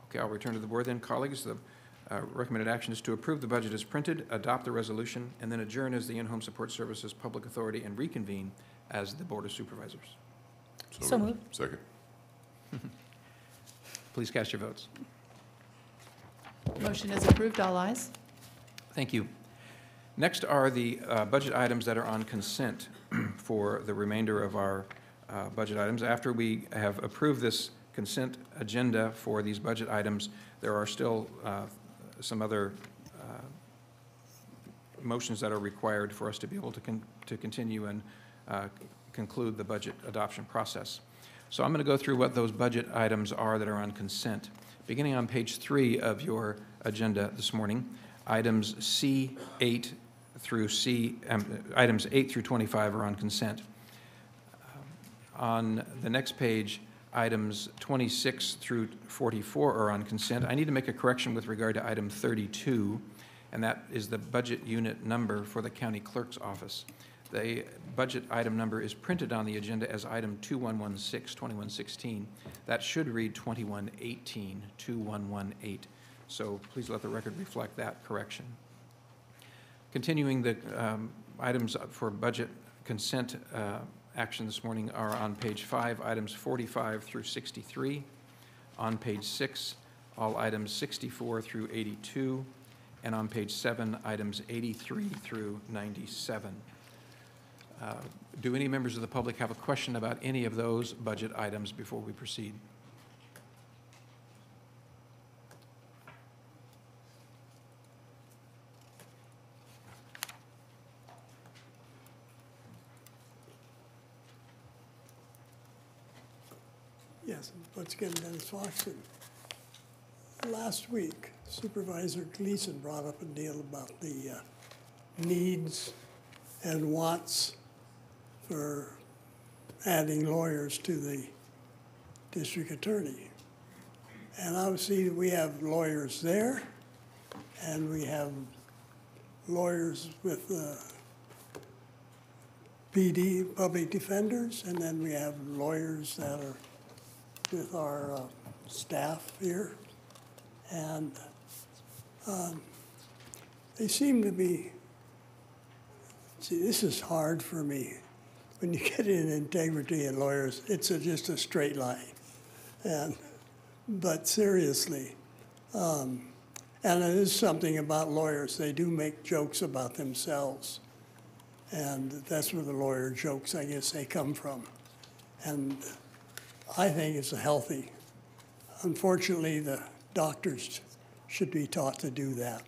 Okay, I'll return to the board then. Colleagues, the recommended action is to approve the budget as printed, adopt the resolution, and then adjourn as the In-Home Support Services Public Authority and reconvene as the Board of Supervisors. So moved. Second. Please cast your votes. Motion is approved. All ayes. Thank you. Next are the budget items that are on consent for the remainder of our budget items. After we have approved this consent agenda for these budget items, there are still some other motions that are required for us to be able to continue and conclude the budget adoption process. So I'm going to go through what those budget items are that are on consent. Beginning on page 3 of your agenda this morning, items C8 through items 8 through 25 are on consent. On the next page, items 26 through 44 are on consent. I need to make a correction with regard to item 32, and that is the budget unit number for the county clerk's office. The budget item number is printed on the agenda as item 2116, 2116. That should read 2118, 2118. So please let the record reflect that correction. Continuing, the items for budget consent action this morning are on page 5, items 45 through 63. On page 6, all items 64 through 82, and on page 7, items 83 through 97. Do any members of the public have a question about any of those budget items before we proceed? Yes, once again, Dennis Foxton. Last week, Supervisor Gleason brought up a deal about the needs and wants for adding lawyers to the district attorney. And obviously, we have lawyers there, and we have lawyers with PD, public defenders, and then we have lawyers that are with our staff here. And they seem to be, see, this is hard for me. When you get in integrity and lawyers, it's just a straight line. But seriously, and it is something about lawyers. They do make jokes about themselves. And that's where the lawyer jokes, I guess, they come from. And I think it's healthy. Unfortunately, the doctors should be taught to do that.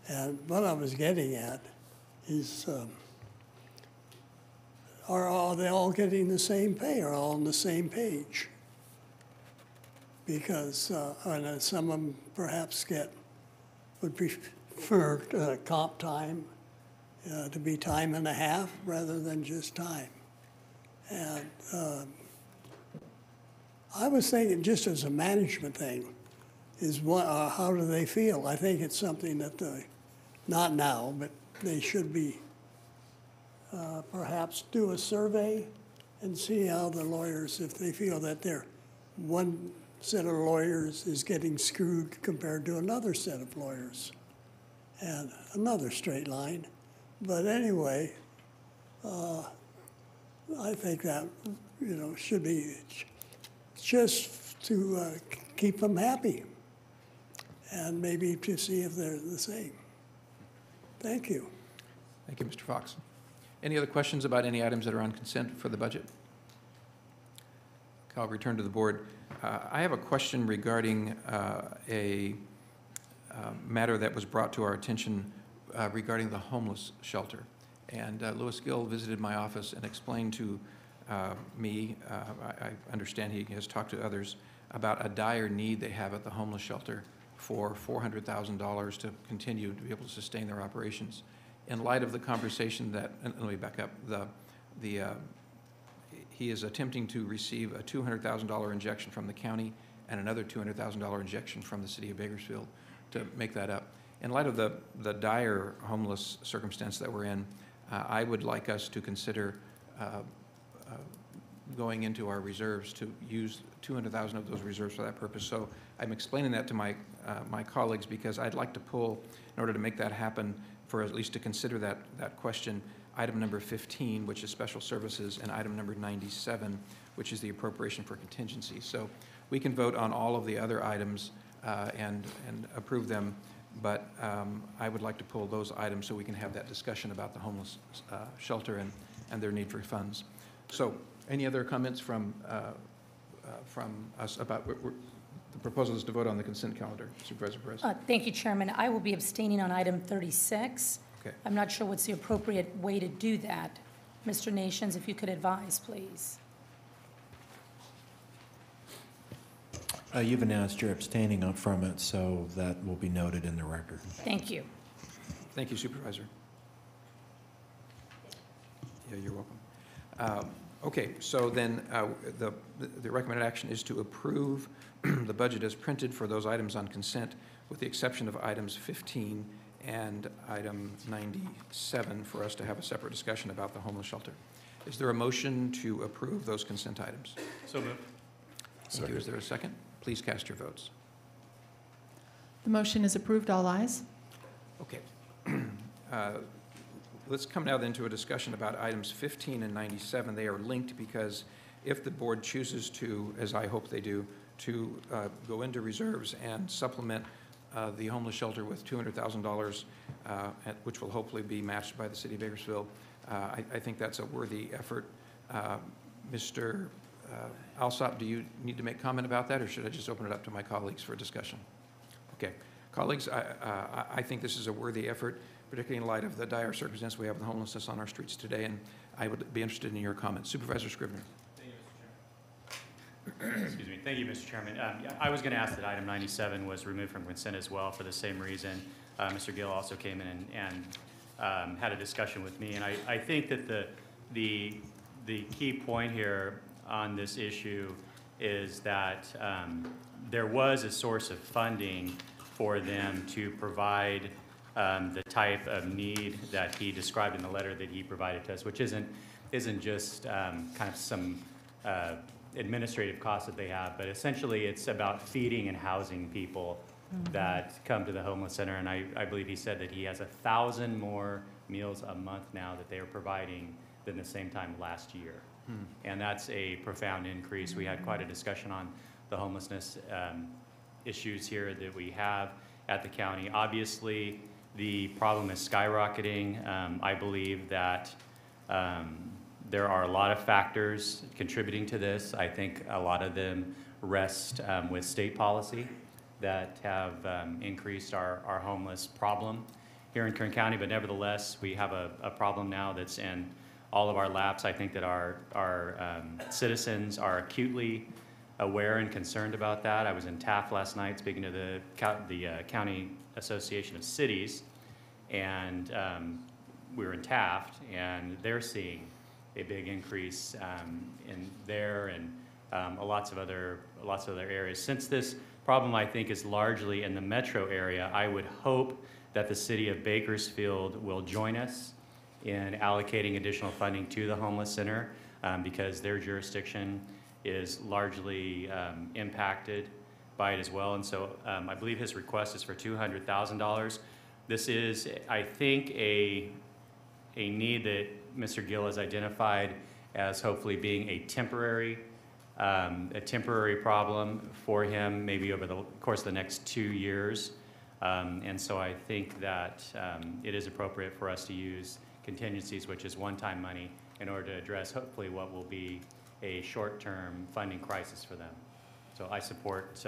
And what I was getting at is, are they all getting the same pay? Are all on the same page? Because some of them perhaps would prefer comp time to be time and a half rather than just time. And I was thinking, just as a management thing, is how do they feel? I think it's something that not now, but they should be perhaps do a survey and see how the lawyers, if they feel that their one set of lawyers is getting screwed compared to another set of lawyers, and another straight line. But anyway, I think that should be just to keep them happy, and maybe to see if they're the same. Thank you. Thank you, Mr. Fox. Any other questions about any items that are on consent for the budget? I'll return to the board. I have a question regarding a matter that was brought to our attention regarding the homeless shelter. And Louis Gill visited my office and explained to me, I understand he has talked to others, about a dire need they have at the homeless shelter for $400,000 to continue to be able to sustain their operations. In light of the conversation that, and let me back up, he is attempting to receive a $200,000 injection from the county and another $200,000 injection from the city of Bakersfield to make that up. In light of the dire homeless circumstance that we're in, I would like us to consider going into our reserves to use 200,000 of those reserves for that purpose. So I'm explaining that to my colleagues because I'd like to pull, in order to make that happen, for at least to consider that question, item number 15, which is special services, and item number 97, which is the appropriation for contingency. So we can vote on all of the other items and approve them, but I would like to pull those items so we can have that discussion about the homeless shelter and their need for funds. So any other comments from us about the proposal is to vote on the consent calendar? Supervisor Perez. Thank you, Chairman. I will be abstaining on item 36. Okay. I'm not sure what's the appropriate way to do that. Mr. Nations, if you could advise, please. You've announced you're abstaining from it, so that will be noted in the record. Thank you. Thank you, Supervisor. Yeah, you're welcome. Okay, so then the recommended action is to approve the budget as printed for those items on consent, with the exception of items 15 and item 97 for us to have a separate discussion about the homeless shelter. Is there a motion to approve those consent items? So moved. Thank you. Is there a second? Please cast your votes. The motion is approved. All ayes. Okay. Let's come now then to a discussion about items 15 and 97. They are linked because if the board chooses to, as I hope they do, to go into reserves and supplement the homeless shelter with $200,000, which will hopefully be matched by the city of Bakersfield. I think that's a worthy effort. Mr. Alsop, do you need to make comment about that, or should I just open it up to my colleagues for discussion? Okay. Colleagues, I think this is a worthy effort, particularly in light of the dire circumstance we have with homelessness on our streets today, and I would be interested in your comments. Supervisor Scrivener. Excuse me. Thank you, Mr. Chairman. I was going to ask that item 97 was removed from consent as well for the same reason. Mr. Gill also came in and had a discussion with me, and I think that the key point here on this issue is that there was a source of funding for them to provide the type of need that he described in the letter that he provided to us, which isn't just kind of some administrative costs that they have, but essentially it's about feeding and housing people that come to the homeless center. And I believe he said that he has 1,000 more meals a month now that they are providing than the same time last year. And that's a profound increase. We had quite a discussion on the homelessness issues here that we have at the county. Obviously, the problem is skyrocketing. I believe that there are a lot of factors contributing to this. I think a lot of them rest with state policy that have increased our homeless problem here in Kern County, but nevertheless, we have a problem now that's in all of our laps. I think that our citizens are acutely aware and concerned about that. I was in TAFT last night speaking to the County Association of Cities, and we were in TAFT, and they're seeing a big increase in there and lots of other areas. Since this problem, I think, is largely in the metro area, I would hope that the city of Bakersfield will join us in allocating additional funding to the homeless center because their jurisdiction is largely impacted by it as well. And so I believe his request is for $200,000. This is, I think, a need that Mr. Gill has identified as hopefully being a temporary problem for him, maybe over the course of the next 2 years. And so I think that it is appropriate for us to use contingencies, which is one-time money, in order to address hopefully what will be a short-term funding crisis for them. So I support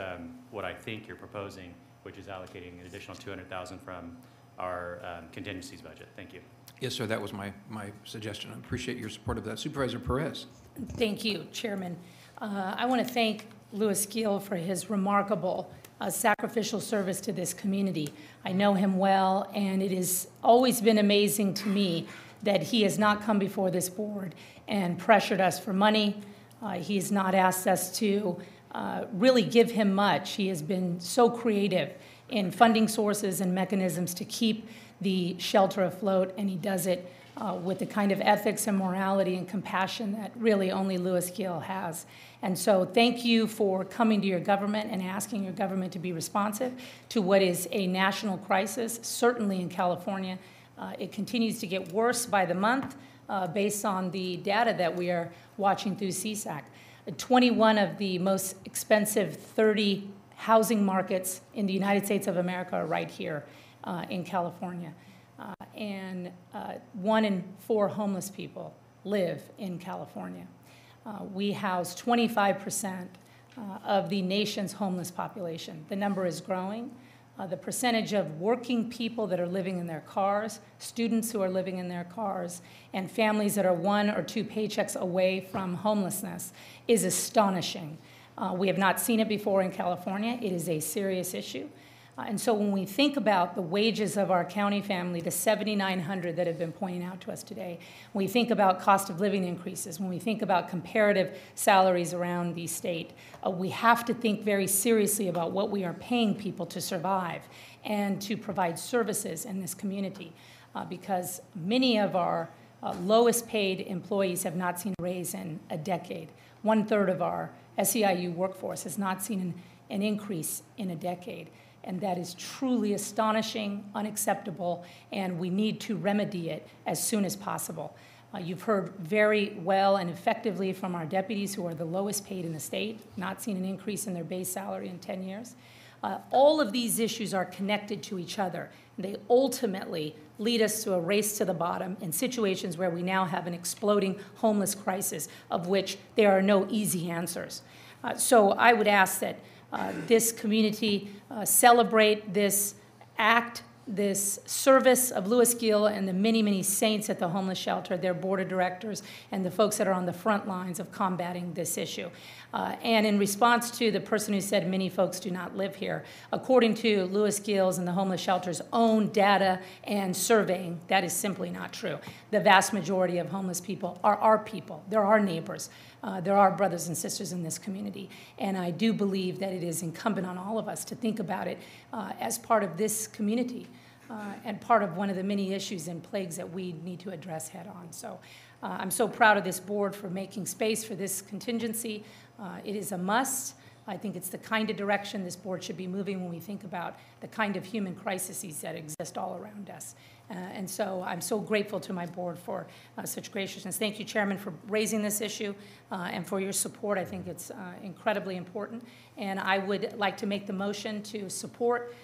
what I think you're proposing, which is allocating an additional $200,000 from our contingencies budget. Thank you. Yes, sir, that was my suggestion. I appreciate your support of that. Supervisor Perez. Thank you, Chairman. I want to thank Louis Gill for his remarkable sacrificial service to this community. I know him well, and it has always been amazing to me that he has not come before this board and pressured us for money. He has not asked us to really give him much. He has been so creative in funding sources and mechanisms to keep the shelter afloat, and he does it with the kind of ethics and morality and compassion that really only Louis Gill has. And so thank you for coming to your government and asking your government to be responsive to what is a national crisis, certainly in California. It continues to get worse by the month based on the data that we are watching through CSAC. 21 of the most expensive 30 housing markets in the United States of America are right here in California. And 1 in 4 homeless people live in California. We house 25% of the nation's homeless population. The number is growing. The percentage of working people that are living in their cars, students who are living in their cars, and families that are 1 or 2 paychecks away from homelessness is astonishing. We have not seen it before in California. It is a serious issue. And so when we think about the wages of our county family, the $7,900 that have been pointing out to us today, when we think about cost of living increases, when we think about comparative salaries around the state, we have to think very seriously about what we are paying people to survive and to provide services in this community, because many of our lowest paid employees have not seen a raise in a decade. 1/3 of our SEIU workforce has not seen an increase in a decade. And that is truly astonishing, unacceptable, and we need to remedy it as soon as possible. You've heard very well and effectively from our deputies, who are the lowest paid in the state, not seen an increase in their base salary in 10 years. All of these issues are connected to each other. They ultimately lead us to a race to the bottom in situations where we now have an exploding homeless crisis, of which there are no easy answers. So I would ask that this community celebrate this act, this service of Louis Gill and the many, many saints at the homeless shelter, their board of directors, and the folks that are on the front lines of combating this issue. And in response to the person who said many folks do not live here, according to Louis Gill's and the homeless shelter's own data and surveying, that is simply not true. The vast majority of homeless people are our people. They're our neighbors. There are brothers and sisters in this community. And I do believe that it is incumbent on all of us to think about it as part of this community and part of one of the many issues and plagues that we need to address head on. So I'm so proud of this board for making space for this contingency. It is a must. I think it's the kind of direction this board should be moving when we think about the kind of human crises that exist all around us. And so I'm so grateful to my board for such graciousness. Thank you, Chairman, for raising this issue and for your support. I think it's incredibly important. And I would like to make the motion to support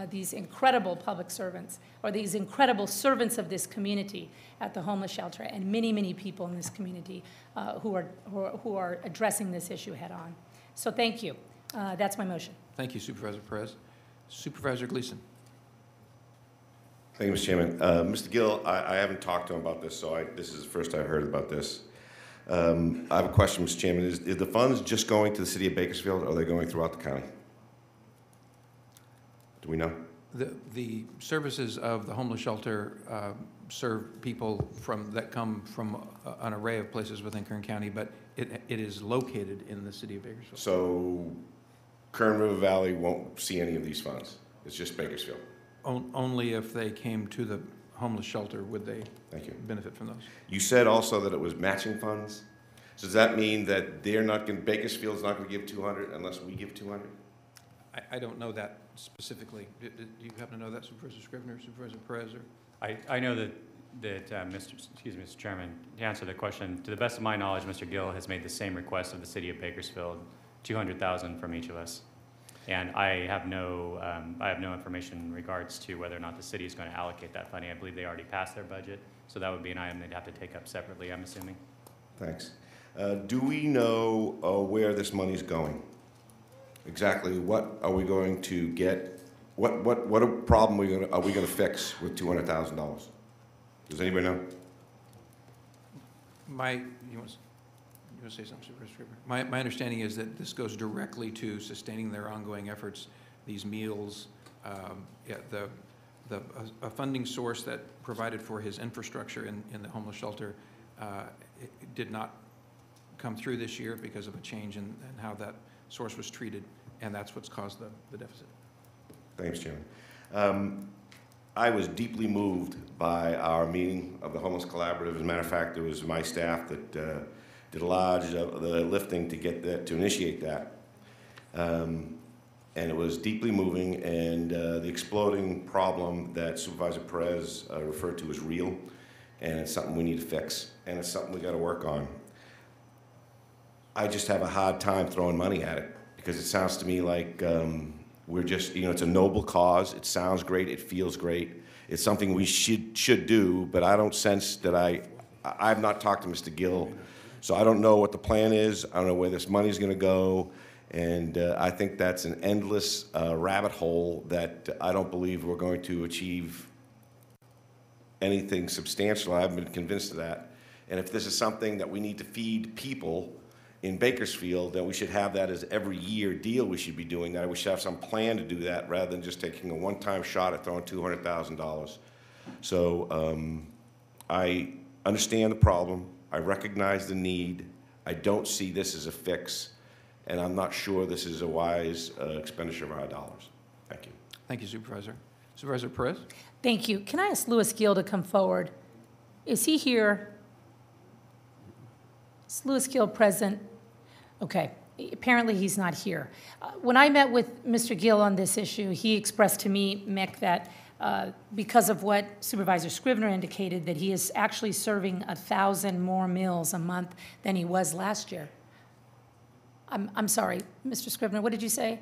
these incredible public servants, or these incredible servants of this community at the homeless shelter, and many, many people in this community who are addressing this issue head on. So thank you. That's my motion. Thank you, Supervisor Perez. Supervisor Gleason. Thank you, Mr. Chairman. Mr. Gill, I haven't talked to him about this, so this is the first I've heard about this. I have a question, Mr. Chairman. Is the funds just going to the city of Bakersfield, or are they going throughout the county? Do we know? The services of the homeless shelter serve people that come from an array of places within Kern County, but it is located in the city of Bakersfield. So Kern River Valley won't see any of these funds. It's just Bakersfield. Only if they came to the homeless shelter would they benefit from those. You said also that it was matching funds. So does that mean that Bakersfield's not going to give 200 unless we give 200? I don't know that specifically. Do you happen to know that, Supervisor Scrivener, Supervisor Perez? Or? I know that Mr. Chairman, to answer the question, to the best of my knowledge, Mr. Gill has made the same request of the city of Bakersfield, $200,000 from each of us. And I have no information in regards to whether or not the city is going to allocate that funding. I believe they already passed their budget, so that would be an item they'd have to take up separately, I'm assuming. Thanks. Do we know where this money's going? Exactly what are we going to get? What problem are we going to fix with $200,000? Does anybody know? You want to say something, Supervisor Scrivener? My understanding is that this goes directly to sustaining their ongoing efforts, these meals, a funding source that provided for his infrastructure in the homeless shelter did not come through this year because of a change in how that source was treated, and that's what's caused the deficit. Thanks, Chairman. I was deeply moved by our meeting of the Homeless Collaborative. As a matter of fact, it was my staff that did a lot of the lifting to get that, to initiate that. And it was deeply moving, and the exploding problem that Supervisor Perez referred to is real, and it's something we need to fix, and it's something we got to work on. I just have a hard time throwing money at it, because it sounds to me like we're just, it's a noble cause. It sounds great. It feels great. It's something we should do, but I don't sense that I've not talked to Mr. Gill, so I don't know what the plan is. I don't know where this money's going to go, and I think that's an endless rabbit hole that I don't believe we're going to achieve anything substantial. I've been convinced of that. And if this is something that we need to feed people in Bakersfield, then we should have that as every year deal. We should be doing that. We should have some plan to do that rather than just taking a one-time shot at throwing $200,000. So I understand the problem. I recognize the need. I don't see this as a fix, and I'm not sure this is a wise expenditure of our dollars. Thank you. Thank you, Supervisor. Supervisor Perez? Thank you. Can I ask Louis Gill to come forward? Is he here? Is Louis Gill present? Okay. Apparently he's not here. When I met with Mr. Gill on this issue, he expressed to me, Mick, that because of what Supervisor Scrivener indicated, that he is actually serving 1,000 more meals a month than he was last year. I'm sorry, Mr. Scrivener, what did you say?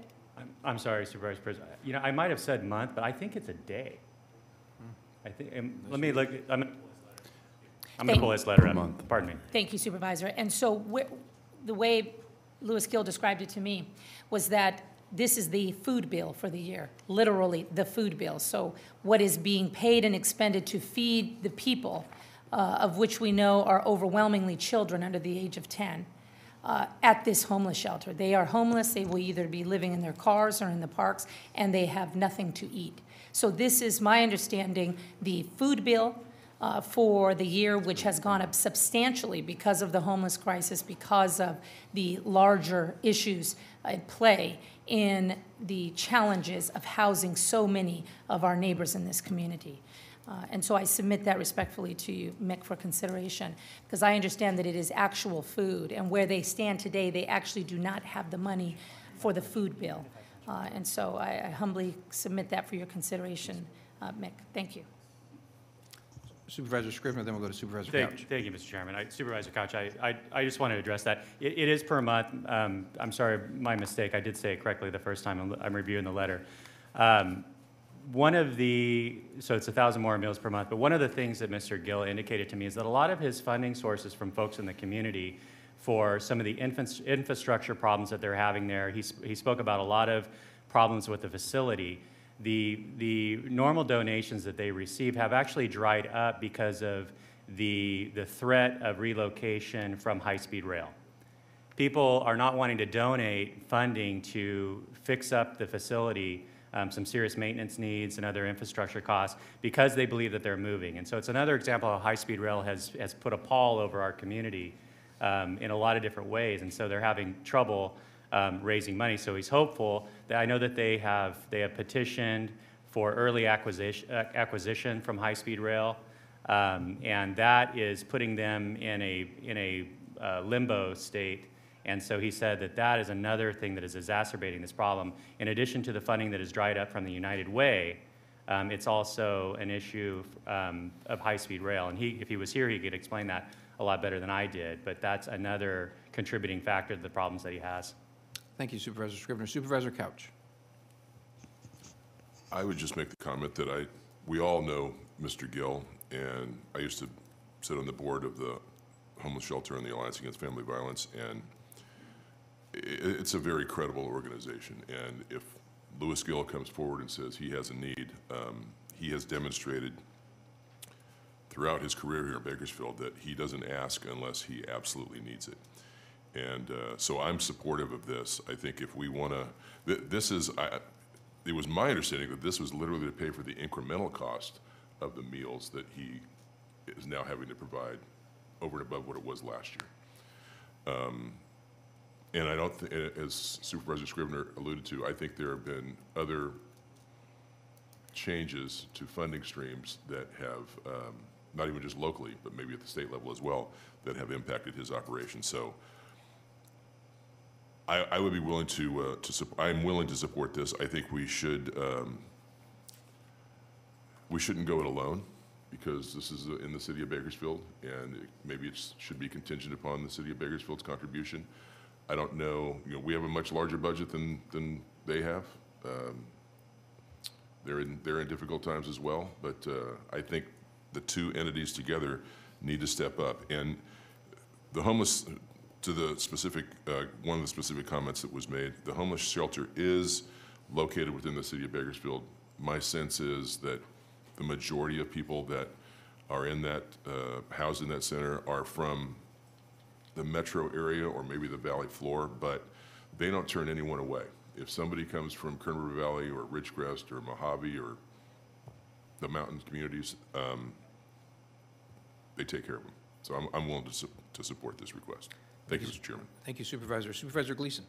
I'm sorry, Supervisor President. You know, I might have said month, but I think it's a day. I think, let me look, I'm going to pull this letter up. Pardon me. Thank you, Supervisor. And so the way Louis Gill described it to me was that this is the food bill for the year, literally the food bill. So what is being paid and expended to feed the people, of which we know are overwhelmingly children under the age of 10, at this homeless shelter. They are homeless. They will either be living in their cars or in the parks, and they have nothing to eat. So this is my understanding, the food bill for the year, which has gone up substantially because of the homeless crisis, because of the larger issues at play in the challenges of housing so many of our neighbors in this community. And so I submit that respectfully to you, Mick, for consideration, because I understand that it is actual food, and where they stand today, they actually do not have the money for the food bill. And so I humbly submit that for your consideration, Mick. Thank you. Supervisor Scrivener, then we'll go to Supervisor Couch. Thank you, Mr. Chairman. Supervisor Couch, I just want to address that. It is per month. I'm sorry, my mistake. I did say it correctly the first time I'm reviewing the letter. So it's 1,000 more meals per month, but one of the things that Mr. Gill indicated to me is that a lot of his funding sources from folks in the community for some of the infrastructure problems that they're having there. He spoke about a lot of problems with the facility. The normal donations that they receive have actually dried up because of the threat of relocation from high-speed rail. People are not wanting to donate funding to fix up the facility, some serious maintenance needs and other infrastructure costs, because they believe that they're moving. And so it's another example of how high-speed rail has put a pall over our community in a lot of different ways, and so they're having trouble raising money. So he's hopeful that, I know that they have petitioned for early acquisition from high-speed rail, and that is putting them in a limbo state. And so he said that that is another thing that is exacerbating this problem. In addition to the funding that is dried up from the United Way, it's also an issue of high-speed rail. And if he was here, he could explain that a lot better than I did. But that's another contributing factor to the problems that he has. Thank you, Supervisor Scrivener. Supervisor Couch. I would just make the comment that we all know Mr. Gill, and I used to sit on the board of the homeless shelter and the Alliance Against Family Violence, and it's a very credible organization. And if Louis Gill comes forward and says he has a need, he has demonstrated throughout his career here in Bakersfield that he doesn't ask unless he absolutely needs it. And so I'm supportive of this. I think if we want to, it was my understanding that this was literally to pay for the incremental cost of the meals that he is now having to provide over and above what it was last year. And I don't think, as Supervisor Scrivener alluded to, I think there have been other changes to funding streams that have, not even just locally, but maybe at the state level as well, that have impacted his operation. So I would be willing I'm willing to support this. I think we shouldn't go it alone, because this is in the city of Bakersfield, and maybe it should be contingent upon the city of Bakersfield's contribution. I don't know, we have a much larger budget than they have. They're in difficult times as well, but I think the two entities together need to step up. And the homeless, to the specific, one of the specific comments that was made, the homeless shelter is located within the city of Bakersfield. My sense is that the majority of people that are in that, housed in that center are from the metro area or maybe the valley floor, but they don't turn anyone away. If somebody comes from Kern River Valley or Ridgecrest or Mojave or the mountain communities, they take care of them. So I'm willing to support this request. Thank you, Mr. Chairman. Thank you, Supervisor. Supervisor Gleason.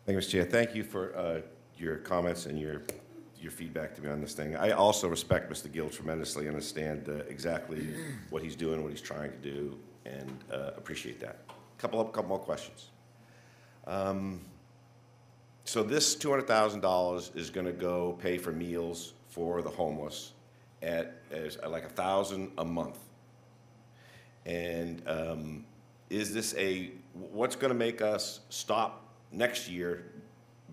Thank you, Mr. Chair. Thank you for your comments and your feedback to me on this thing. I also respect Mr. Gill tremendously, understand exactly what he's doing, what he's trying to do, and appreciate that. Couple more questions. So this $200,000 is going to go pay for meals for the homeless at like $1,000 a month. And is this what's going to make us stop next year?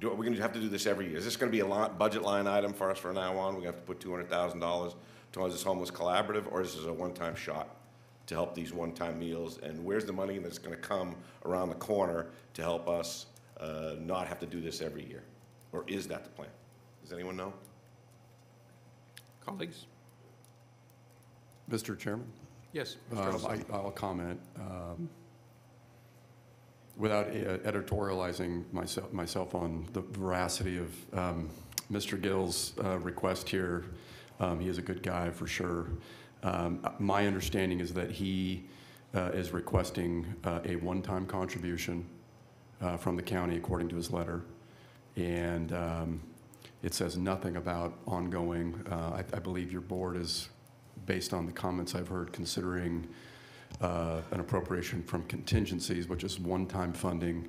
Are we going to have to do this every year? Is this going to be a budget line item for us from now on? We're going to have to put $200,000 towards this homeless collaborative, or is this a one-time shot to help these one-time meals? And where's the money that's going to come around the corner to help us not have to do this every year? Or is that the plan? Does anyone know? Colleagues? Mr. Chairman? Yes, Mr. Alsop. I'll comment. Without editorializing myself on the veracity of Mr. Gill's request here, he is a good guy for sure. My understanding is that he is requesting a one-time contribution from the county according to his letter, and it says nothing about ongoing. I believe your board is, based on the comments I've heard, considering an appropriation from contingencies, which is one-time funding.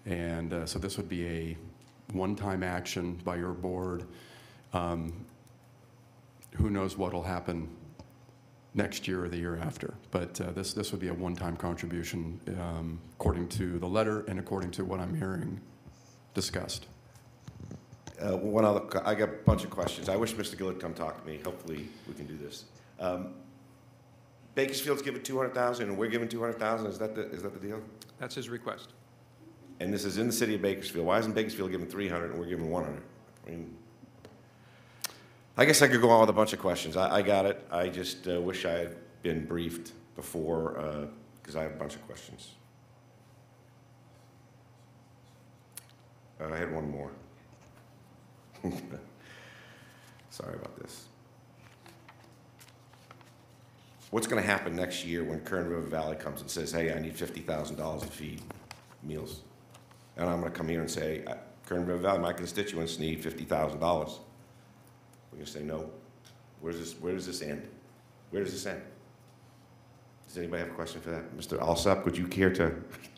And so this would be a one-time action by your board. Who knows what will happen next year or the year after. But this would be a one-time contribution according to the letter and according to what I'm hearing discussed. One other, I got a bunch of questions. I wish Mr. Gill would come talk to me. Hopefully we can do this. Bakersfield's giving $200,000 and we're giving $200,000. Is that the deal? That's his request. And this is in the city of Bakersfield. Why isn't Bakersfield giving $300 and we're giving $100? I mean, I guess I could go on with a bunch of questions. I got it. I just wish I had been briefed before because I have a bunch of questions. I had one more. Sorry about this. What's going to happen next year when Kern River Valley comes and says, hey, I need $50,000 to feed meals? And I'm going to come here and say, Kern River Valley, my constituents need $50,000. We're going to say no. Where does this end? Where does this end? Does anybody have a question for that? Mr. Alsop, would you care to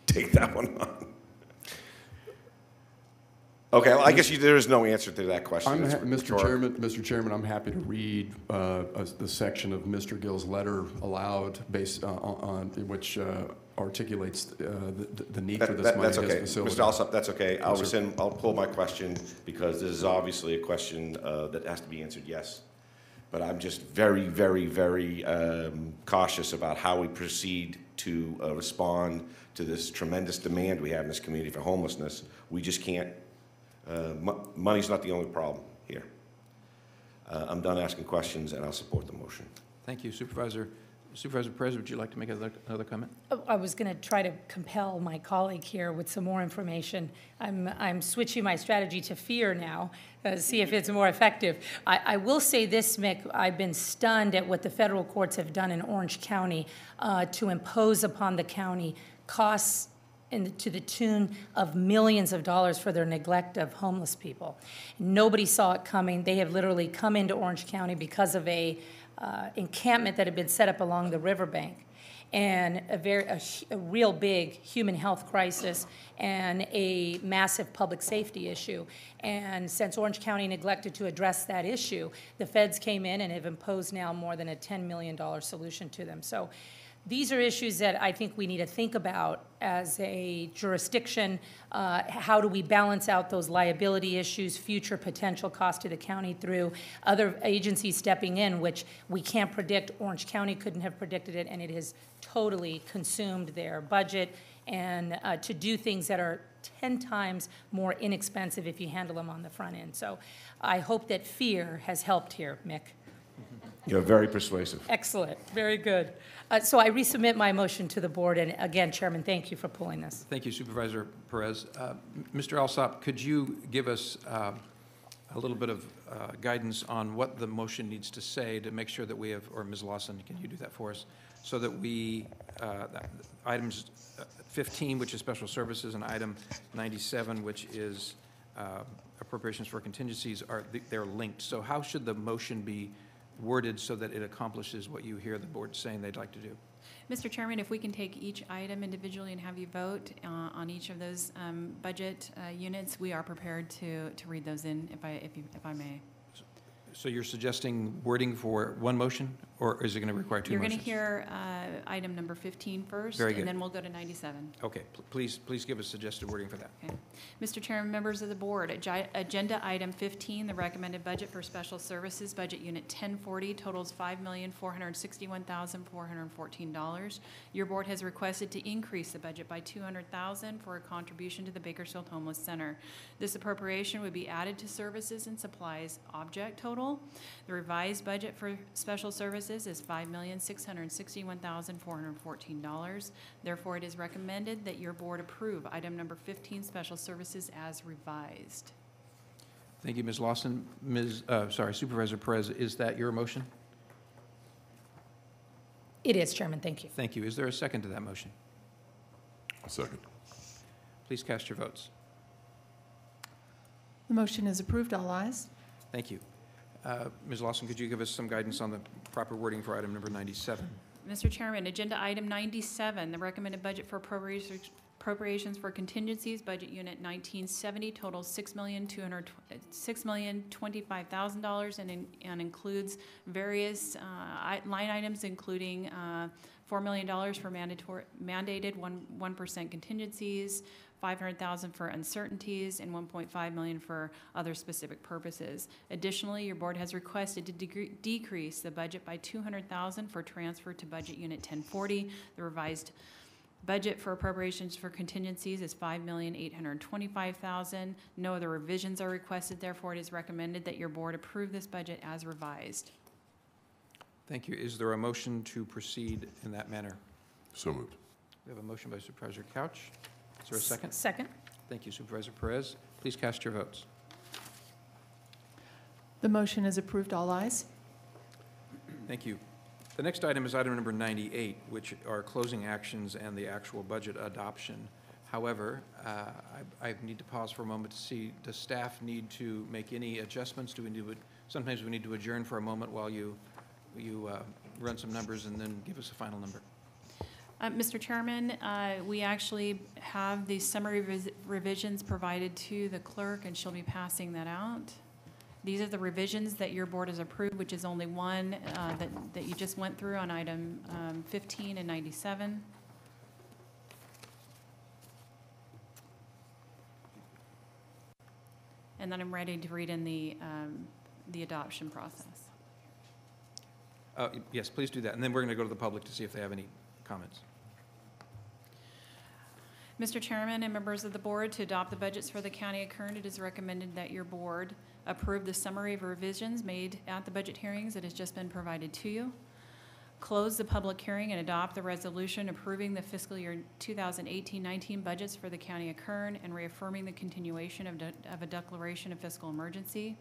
take that one on? Okay, well, I guess there is no answer to that question. Mr. Chairman, I'm happy to read the section of Mr. Gill's letter aloud, based on which articulates the need for this money. That's okay, facility. Mr. Alsop. That's okay. Yes, I'll pull my question because this is obviously a question that has to be answered yes. But I'm just very, very, very cautious about how we proceed to respond to this tremendous demand we have in this community for homelessness. We just can't. Money's not the only problem here. I'm done asking questions, and I'll support the motion. Thank you, Supervisor. Supervisor Perez, would you like to make another comment? I was going to try to compel my colleague here with some more information. I'm switching my strategy to fear now, see if it's more effective. I will say this, Mick, I've been stunned at what the federal courts have done in Orange County to impose upon the county costs to the tune of millions of dollars for their neglect of homeless people. Nobody saw it coming. They have literally come into Orange County because of a encampment that had been set up along the riverbank, and a real big human health crisis and a massive public safety issue. And since Orange County neglected to address that issue, the feds came in and have imposed now more than a $10 million solution to them. So these are issues that I think we need to think about as a jurisdiction. How do we balance out those liability issues, future potential cost to the county through other agencies stepping in, which we can't predict. Orange County couldn't have predicted it, and it has totally consumed their budget, and to do things that are 10 times more inexpensive if you handle them on the front end. So I hope that fear has helped here, Mick. You're very persuasive. Excellent. Very good. So I resubmit my motion to the board. And again, Chairman, thank you for pulling this. Thank you, Supervisor Perez. Mr. Alsop, could you give us a little bit of guidance on what the motion needs to say to make sure that we have, or Ms. Lawson, can you do that for us, so that we, items 15, which is special services, and item 97, which is appropriations for contingencies, they're linked. So how should the motion be worded so that it accomplishes what you hear the board saying they'd like to do? Mr. Chairman, if we can take each item individually and have you vote on each of those budget units, we are prepared to read those in, if I may. So you're suggesting wording for one motion, or is it going to require two You're motions? going to hear item number 15 first. Very good. And then we'll go to 97. Okay, please give us suggested wording for that. Okay. Mr. Chairman, members of the board, agenda item 15, the recommended budget for special services, budget unit 1040 totals $5,461,414. Your board has requested to increase the budget by $200,000 for a contribution to the Bakersfield Homeless Center. This appropriation would be added to services and supplies object total. The revised budget for special services is $5,661,414. Therefore, it is recommended that your board approve item number 15, special services, as revised. Thank you, Ms. Lawson. Supervisor Perez, is that your motion? It is, Chairman. Thank you. Thank you. Is there a second to that motion? A second. Please cast your votes. The motion is approved. All ayes. Thank you. Ms. Lawson, could you give us some guidance on the proper wording for item number 97? Mr. Chairman, agenda item 97, the recommended budget for appropriations for contingencies, budget unit 1970 totals $6,025,000 and includes various line items, including $4 million for mandated 1% contingencies, $500,000 for uncertainties, and $1.5 million for other specific purposes. Additionally, your board has requested to decrease the budget by $200,000 for transfer to budget unit 1040. The revised budget for appropriations for contingencies is $5,825,000. No other revisions are requested. Therefore, it is recommended that your board approve this budget as revised. Thank you. Is there a motion to proceed in that manner? So moved. We have a motion by Supervisor Couch. Is there a second? Second. Thank you, Supervisor Perez. Please cast your votes. The motion is approved. All ayes. Thank you. The next item is item number 98, which are closing actions and the actual budget adoption. However, I need to pause for a moment to see, does staff need to make any adjustments? Do we need to, sometimes we need to adjourn for a moment while you run some numbers and then give us a final number. Mr. Chairman, we actually have the summary revisions provided to the clerk, and she'll be passing that out. These are the revisions that your board has approved, which is only one that you just went through on item 15 and 97. And then I'm ready to read in the adoption process. Yes, please do that. And then we're going to go to the public to see if they have any comments. Mr. Chairman and members of the board, to adopt the budgets for the County of Kern, it is recommended that your board approve the summary of revisions made at the budget hearings that has just been provided to you. Close the public hearing and adopt the resolution approving the fiscal year 2018-19 budgets for the County of Kern and reaffirming the continuation of a declaration of fiscal emergency.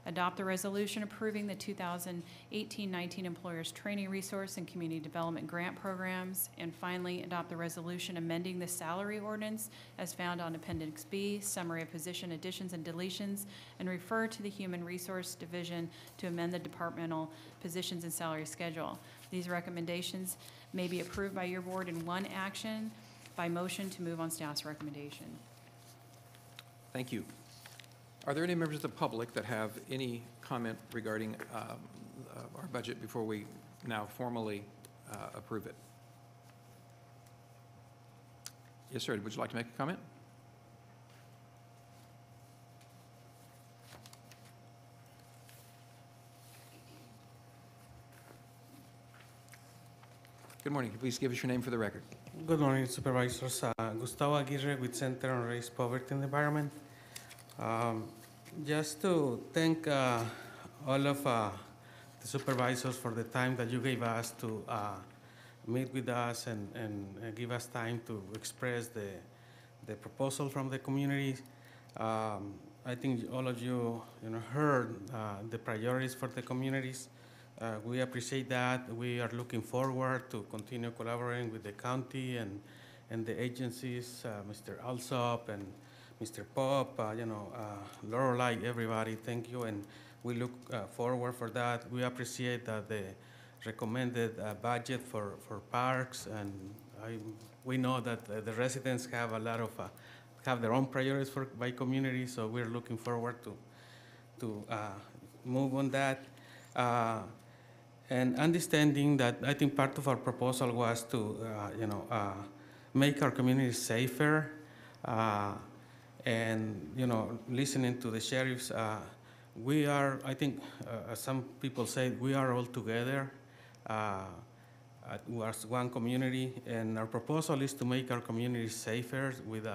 Adopt the resolution approving the 2018-19 Employers Training Resource and Community Development Grant Programs. And finally, adopt the resolution amending the salary ordinance as found on Appendix B, Summary of Position Additions and Deletions, and refer to the Human Resource Division to amend the departmental positions and salary schedule. These recommendations may be approved by your board in one action by motion to move on staff's recommendation. Thank you. Are there any members of the public that have any comment regarding our budget before we now formally approve it? Yes, sir. Would you like to make a comment? Good morning. Please give us your name for the record. Good morning, Supervisors. Gustavo Aguirre with Center on Race, Poverty, and Environment. Just to thank all of the supervisors for the time that you gave us to meet with us and give us time to express the proposal from the community. I think all of you, heard the priorities for the communities. We appreciate that. We are looking forward to continue collaborating with the county and the agencies, Mr. Alsop and Mr. Pop, Lorelei, everybody, thank you, and we look forward for that. We appreciate that the recommended budget for parks, and we know that the residents have a lot of have their own priorities by community, so we're looking forward to move on that. And understanding that I think part of our proposal was to, make our community safer. And, listening to the sheriffs, we are, I think, as some people say, we are all together as one community, and our proposal is to make our community safer with,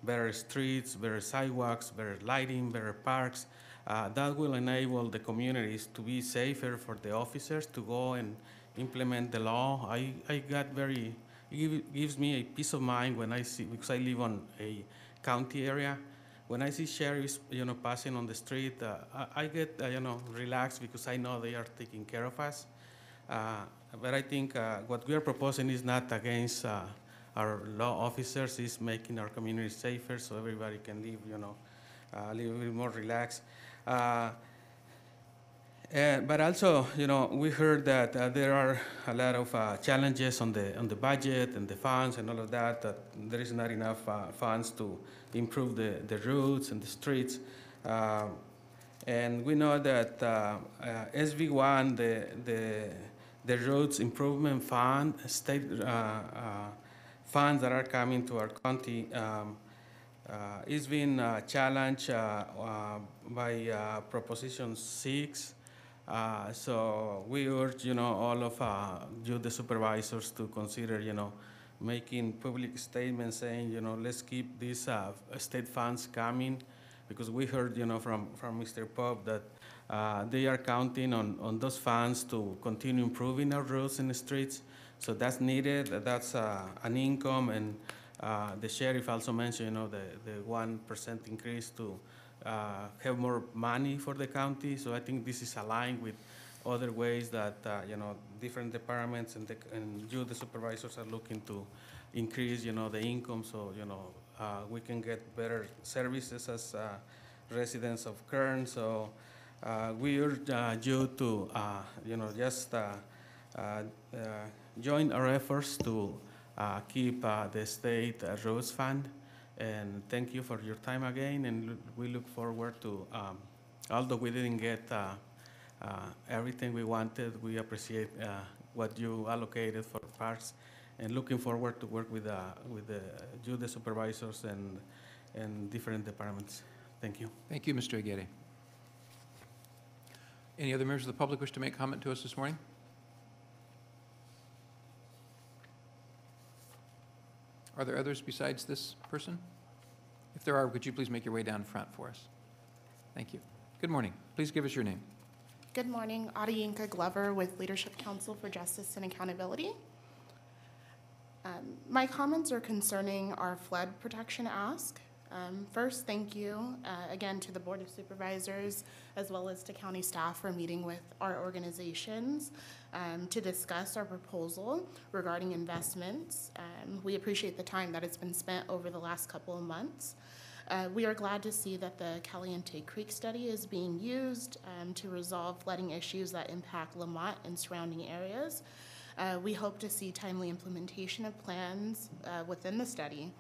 better streets, better sidewalks, better lighting, better parks. That will enable the communities to be safer for the officers to go and implement the law. I got very, it gives me a peace of mind when I see, because I live on a county area. When I see sheriffs, passing on the street, I get, relaxed because I know they are taking care of us. But I think what we are proposing is not against our law officers, is making our community safer so everybody can live, live a little more relaxed. But also, we heard that there are a lot of challenges on the budget and the funds and all of that, that there is not enough funds to improve the roads and the streets. And we know that SB1, the roads improvement fund, state funds that are coming to our county, is being challenged by Proposition 6. So we urge, all of you, the supervisors, to consider, making public statements saying, let's keep these state funds coming, because we heard, from Mr. Pope that they are counting on those funds to continue improving our roads and the streets. So that's needed. That's an income, and the sheriff also mentioned, the 1% increase to have more money for the county. So I think this is aligned with other ways that different departments and you, the supervisors, are looking to increase the income, so we can get better services as residents of Kern. So we urge you to just join our efforts to keep the state roads fund. And thank you for your time again, and we look forward to, although we didn't get everything we wanted, we appreciate what you allocated for parks, and looking forward to work with you, the supervisors, and different departments. Thank you. Thank you, Mr. Aguirre. Any other members of the public wish to make comment to us this morning? Are there others besides this person? If there are, could you please make your way down front for us? Thank you. Good morning. Please give us your name. Good morning. Adiyinka Glover with Leadership Council for Justice and Accountability. My comments are concerning our flood protection ask. First, thank you again to the Board of Supervisors as well as to county staff for meeting with our organizations to discuss our proposal regarding investments. We appreciate the time that has been spent over the last couple of months. We are glad to see that the Caliente Creek study is being used to resolve flooding issues that impact Lamont and surrounding areas. We hope to see timely implementation of plans within the study.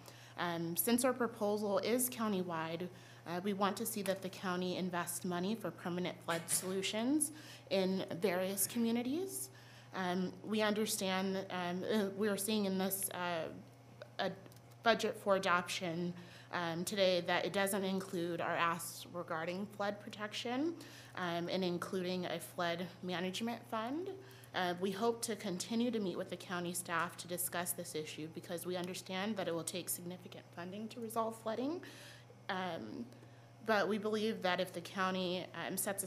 Since our proposal is countywide, we want to see that the county invest money for permanent flood solutions in various communities. We understand, we are seeing in this a budget for adoption today that it doesn't include our asks regarding flood protection and including a flood management fund. We hope to continue to meet with the county staff to discuss this issue because we understand that it will take significant funding to resolve flooding. But we believe that if the county sets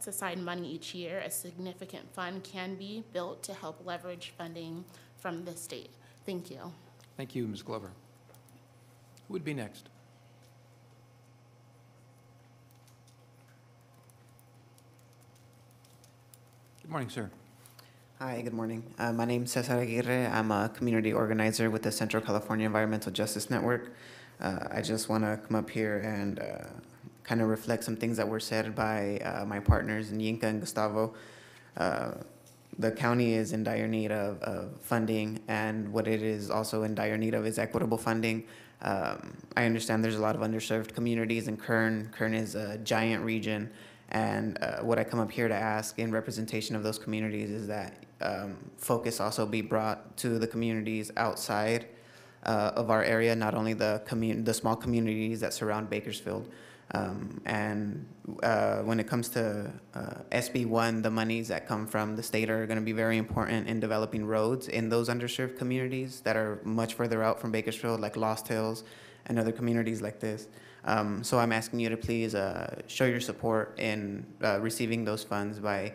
aside money each year, a significant fund can be built to help leverage funding from the state. Thank you. Thank you, Ms. Glover. Who would be next? Good morning, sir. Hi, good morning. My name is Cesar Aguirre. I'm a community organizer with the Central California Environmental Justice Network. I just want to come up here and kind of reflect some things that were said by my partners, Yinka and Gustavo. The county is in dire need of funding, and what it is also in dire need of is equitable funding. I understand there's a lot of underserved communities in Kern. Kern is a giant region, And what I come up here to ask in representation of those communities is that focus also be brought to the communities outside of our area, not only the small communities that surround Bakersfield. And when it comes to SB1, the monies that come from the state are going to be very important in developing roads in those underserved communities that are much further out from Bakersfield, like Lost Hills and other communities like this. So I'm asking you to please show your support in receiving those funds by,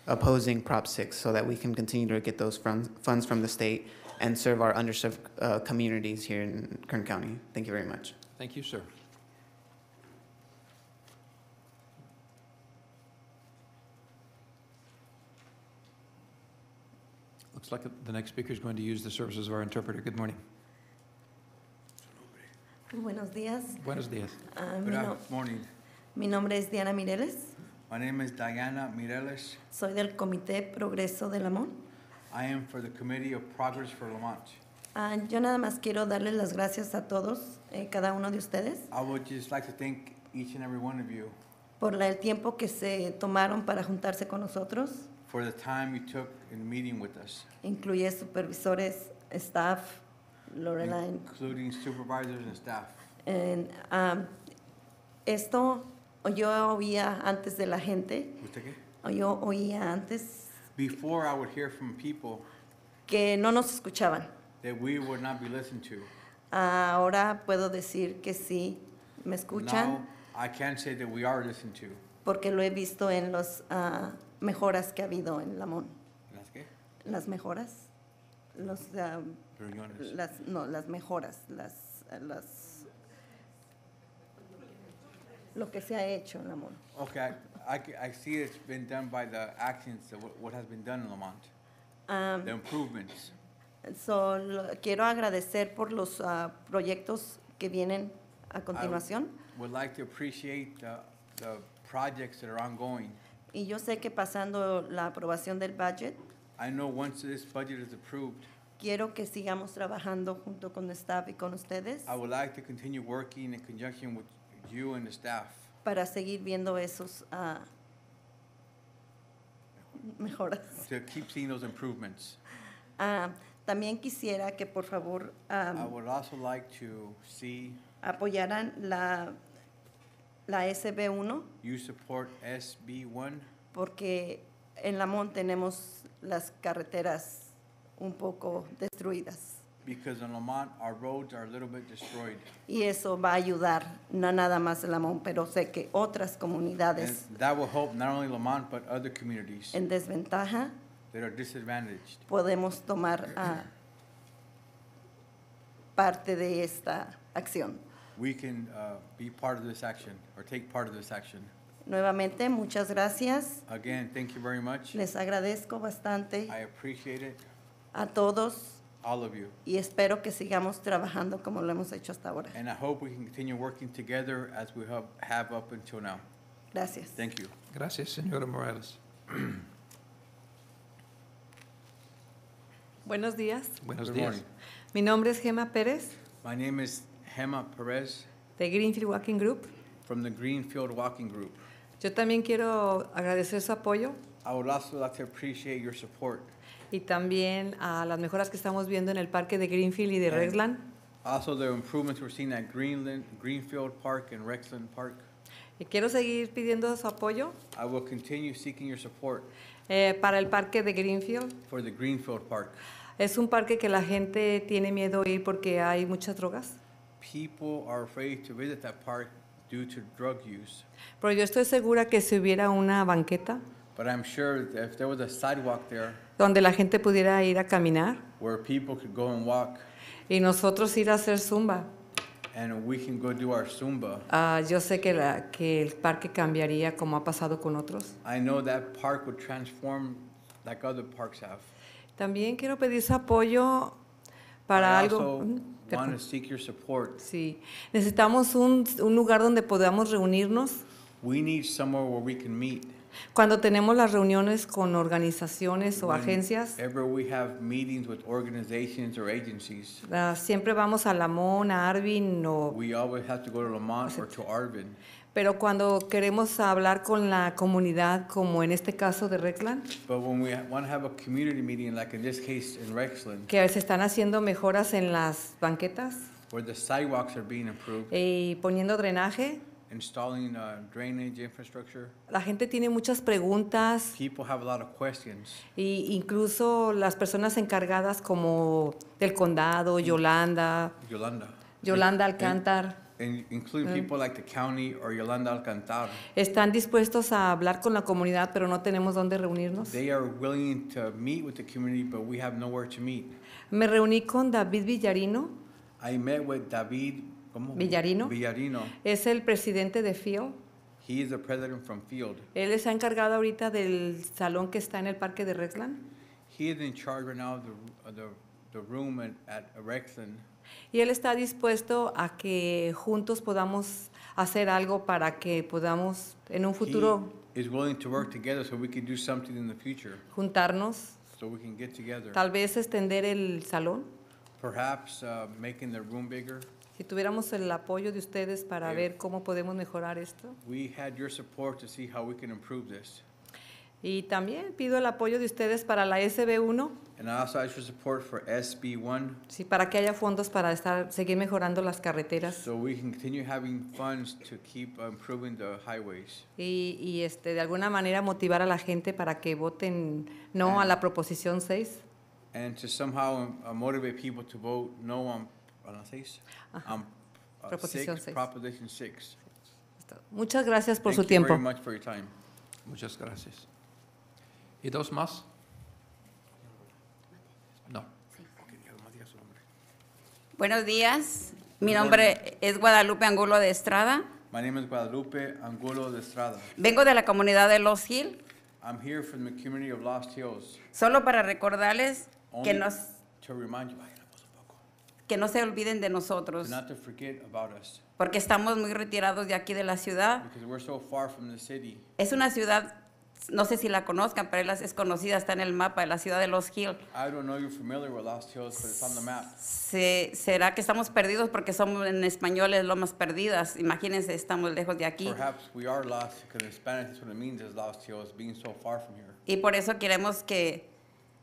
opposing Prop 6 so that we can continue to get those funds from the state and serve our underserved communities here in Kern County. Thank you very much. Thank you, sir. Looks like the next speaker is going to use the services of our interpreter. Good morning. Buenos días. Buenos días. Good morning. Mi nombre es Diana Mireles. My name is Diana Mireles. Soy del Comité Progreso de Lamont. I am for the Committee of Progress for Lamont. Yo nada más quiero darles las gracias a todos, cada uno de ustedes, I would just like to thank each and every one of you por el tiempo que se tomaron para juntarse con nosotros. for the time you took in meeting with us, Incluye supervisores, staff, Lorena. including supervisors and staff. Esto yo oía antes de la gente, ¿Usted qué? yo oía antes Before I would hear from people que no nos escuchaban. that we would not be listened to. Ahora puedo decir que sí, me escuchan. Now I can say that we are listened to. Porque lo he visto en las mejoras que ha habido en Lamont. ¿Las qué? Las mejoras, Reuniones. las mejoras, lo que se ha hecho en Lamont. Okay, I see it's been done by the actions of what has been done in Lamont, the improvements. Quiero agradecer por los proyectos que vienen a continuación. I would like to appreciate the projects that are ongoing. Y yo sé que pasando la aprobación del budget, I know once this budget is approved, quiero que sigamos trabajando junto con el staff y con ustedes I would like to continue working in conjunction with you and the staff para seguir viendo esos mejoras. to keep seeing those improvements. También quisiera que por favor I would also like to see apoyaran la SB1 you support SB1 porque en Lamont tenemos las carreteras un poco destruidas. because in Lamont our roads are a little bit destroyed. Y eso va a ayudar, no nada más Lamont, pero sé que otras comunidades And that will help not only Lamont but other communities en desventaja that are disadvantaged. podemos tomar parte de esta acción. We can be part of this action or take part of this action. Nuevamente, muchas gracias. Again, thank you very much. Les agradezco bastante I appreciate it, a todos all of you. y espero que sigamos trabajando como lo hemos hecho hasta ahora. And I hope we can continue working together as we have up until now. Gracias. Thank you. Gracias, señora Morales. Buenos días. Buenos Good días. morning. Mi nombre es Gema Pérez, My name is Gema Perez de Greenfield Walking Group. from the Greenfield Walking Group. Yo también quiero agradecer su apoyo I would also like to appreciate your support. y también a las mejoras que estamos viendo en el parque de Greenfield y de And Rexland. Also the improvements we're seeing at Greenfield Park and Rexland Park. Y quiero seguir pidiendo su apoyo I will continue seeking your support para el parque de Greenfield. for the Greenfield Park. Es un parque que la gente tiene miedo a ir porque hay muchas drogas. People are afraid to visit that park due to drug use. Pero yo estoy segura que si hubiera una banqueta But I'm sure that if there was a sidewalk there donde la gente pudiera ir a caminar where people could go and walk y nosotros ir a hacer zumba, and we can go do our Zumba, yo sé que el parque cambiaría como ha pasado con otros. I know that park would transform like other parks have. También quiero pedir su apoyo para I algo. also Perdón. want to seek your support. Sí, necesitamos un lugar donde podamos reunirnos We need somewhere where we can meet Cuando tenemos las reuniones con organizaciones o agencias, Whenever we have meetings with organizations or agencies, siempre vamos a Lamont, a Arvin, we always have to go to Lamont or to Arvin. pero cuando queremos hablar con la comunidad, como en este caso de Reckland, But when we want to have a community meeting, like in this case in Rexland, que se están haciendo mejoras en las banquetas where the sidewalks are being improved, y poniendo drenaje, installing drainage infrastructure, la gente tiene muchas preguntas people have a lot of questions. e incluso las personas encargadas como del condado, Yolanda Alcántar, Including people like the county or Yolanda Alcantar. están dispuestos a hablar con la comunidad, pero no tenemos dónde reunirnos. They are willing to meet with the community, but we have nowhere to meet. Me reuní con David Villarino. I met with David Villarino. Es el presidente de Field. He is the president from Field. Él está encargado ahorita del salón que está en el parque de Rexland. He is in charge right now of the room at Rexland. Y él está dispuesto a que juntos podamos hacer algo para que podamos en un futuro He is willing to work together so we can do something in the future. juntarnos, So we can get together. tal vez extender el salón. Perhaps making the room bigger. Si tuviéramos el apoyo de ustedes para ver cómo podemos mejorar esto. We had your support to see how we can improve this. Y también pido el apoyo de ustedes para la SB1, And I also ask your support for SB1 sí, para que haya fondos para seguir mejorando las carreteras so we can continue having funds to keep improving the highways. y de alguna manera motivar a la gente para que voten no a la proposición 6. And to somehow motivate people to vote no on la 6. Proposición 6. Proposition 6. Muchas gracias por Thank su you tiempo. very much for your time. Muchas gracias. ¿Y dos más? No. Buenos días. Mi nombre es Guadalupe Angulo de Estrada. My name is Guadalupe Angulo de Estrada. Vengo de la comunidad de Los Hills. I'm here from the community of Lost Hills. Solo para recordarles que Only nos to remind you, que no se olviden de nosotros, not to forget about us, porque estamos muy retirados de aquí de la ciudad. because we're so far from the city. Es una ciudad, no sé si la conozcan, pero es conocida, está en el mapa de la ciudad de Los Hills. I don't know you're familiar with Lost Hills, but it's on the map. ¿Será que estamos perdidos porque somos en español es lomas perdidas? Imagínense, estamos lejos de aquí. Perhaps we are lost, because in Spanish that's what it means is Lost Hills, being so far from here. Y por eso queremos que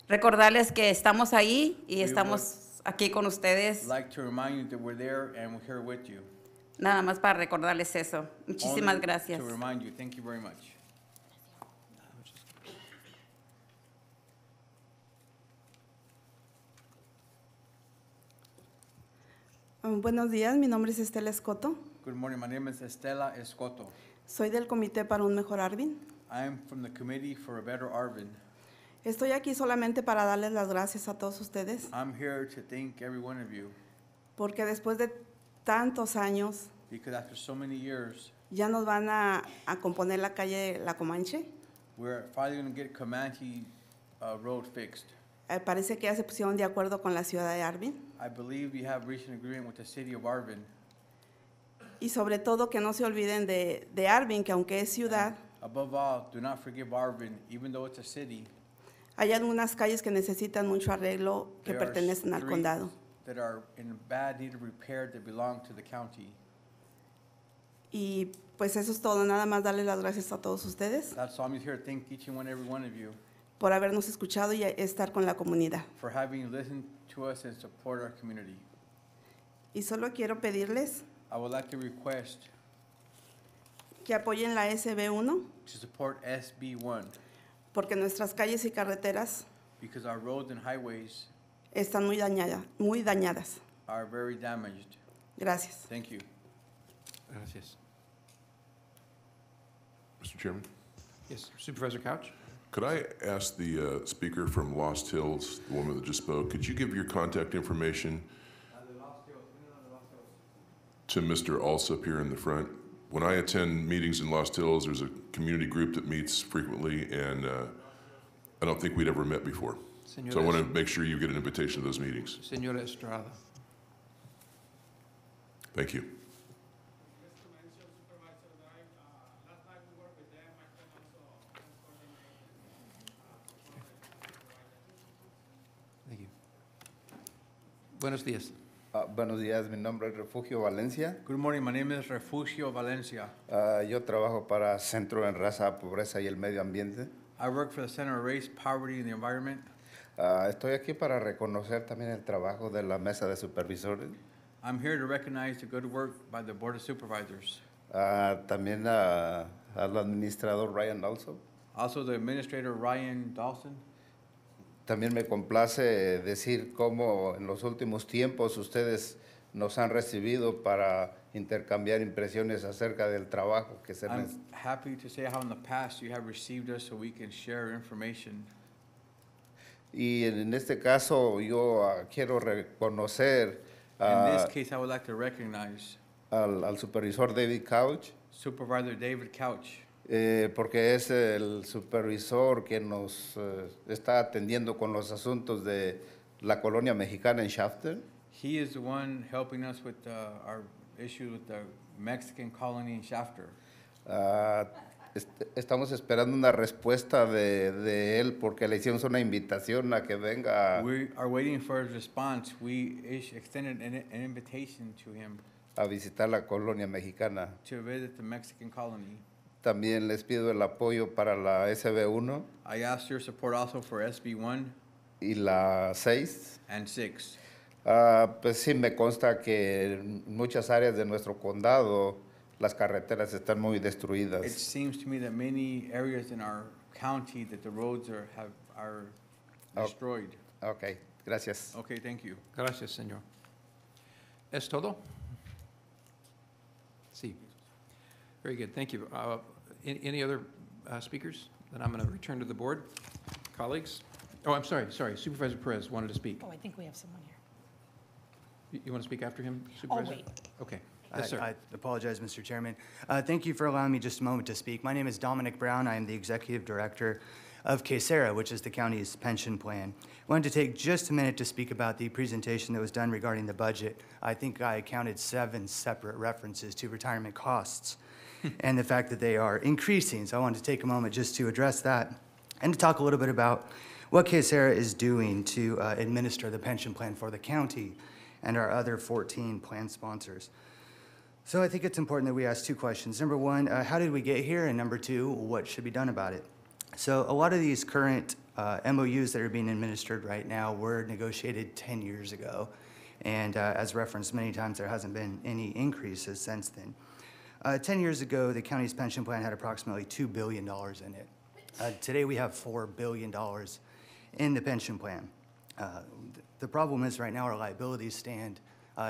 recordarles que estamos ahí y estamos aquí con ustedes. Like to remind you that we're there and we're here with you. Nada más para recordarles eso. Muchísimas Only gracias. To remind you. Thank you very much. Buenos días, mi nombre es Estela Escoto. Good morning. My name is Estela Escoto. Soy del Comité para un Mejor Arvin. I am from the Committee for a Better Arvin. Estoy aquí solamente para darles las gracias a todos ustedes, I'm here to thank every one of you, porque después de tantos años because after so many years, ya nos van a componer la calle La Comanche. we're finally going to get Comanche Road fixed. Parece que ya se pusieron de acuerdo con la ciudad de Arvin. I believe you have reached an agreement with the city of Arvin. Y sobre todo que no se olviden de Arvin, que aunque es ciudad, Above all, do not forgive Arvin, even though it's a city. hay algunas calles que necesitan mucho arreglo que There are pertenecen al streets condado. that are in bad need of repair that belong to the county. Y pues eso es todo, nada más darles las gracias a todos ustedes That's all I'm here to thank each and every one of you por habernos escuchado y estar con la comunidad. for having listened to us and support our community. Y solo quiero pedirles I would like to request que apoyen la SB1 to support SB1 porque nuestras calles y carreteras because our roads and highways están muy dañadas. are very damaged. Gracias. Thank you. Gracias. Mr. Chairman, Yes, Supervisor Couch? could I ask the speaker from Lost Hills, the woman that just spoke, could you give your contact information to Mr. Alsop here in the front? When I attend meetings in Lost Hills, there's a community group that meets frequently, and I don't think we'd ever met before. So I want to make sure you get an invitation to those meetings. Señora Estrada. Thank you. Buenos días. Buenos días, mi nombre es Refugio Valencia. Good morning, my name is Refugio Valencia. Yo trabajo para Centro en Raza, Pobreza y el Medio Ambiente. I work for the Center of Race, Poverty, and the Environment. Estoy aquí para reconocer también el trabajo de la Mesa de Supervisores. I'm here to recognize the good work by the Board of Supervisors. También al administrador Ryan also. Also the Administrator Ryan Dawson. También me complace decir cómo en los últimos tiempos ustedes nos han recibido para intercambiar impresiones acerca del trabajo que se I'm happy to say how in the past you have received us so we can share information. Y en este caso yo quiero reconocer In this case, I would like to recognize al supervisor David Couch, Supervisor David Couch, porque es el supervisor que nos está atendiendo con los asuntos de la colonia mexicana en Shafter. He is the one helping us with our issue with the Mexican colony in Shafter. Estamos esperando una respuesta de él porque le hicimos una invitación a que venga We are waiting for his response. We extended an invitation to him a visitar la colonia mexicana. to visit the Mexican colony. También les pido el apoyo para la SB1 I asked your support also for SB1 y la 6. and 6. Pues sí, me consta que en muchas áreas de nuestro condado las carreteras están muy destruidas. It seems to me that many areas in our county that the roads are destroyed. Okay, gracias. Okay, thank you. Gracias, señor. ¿Es todo? Sí. Very good, thank you. Any other speakers? Then I'm going to return to the board. Colleagues? Oh, I'm sorry, Supervisor Perez wanted to speak. Oh, I think we have someone here. You want to speak after him, Oh, Supervisor? wait. Okay. Yes, sir. I apologize, Mr. Chairman. Thank you for allowing me just a moment to speak. My name is Dominic Brown. I am the Executive Director of KSERA, which is the county's pension plan. I wanted to take just a minute to speak about the presentation that was done regarding the budget. I think I counted 7 separate references to retirement costs and the fact that they are increasing. So I wanted to take a moment just to address that and to talk a little bit about what KSERA is doing to administer the pension plan for the county and our other 14 plan sponsors. So I think it's important that we ask 2 questions. Number 1, how did we get here? And number 2, what should be done about it? So a lot of these current MOUs that are being administered right now were negotiated 10 years ago. And as referenced many times, there hasn't been any increases since then. 10 years ago, the county's pension plan had approximately $2 billion in it. Today, we have $4 billion in the pension plan. The problem is right now our liabilities stand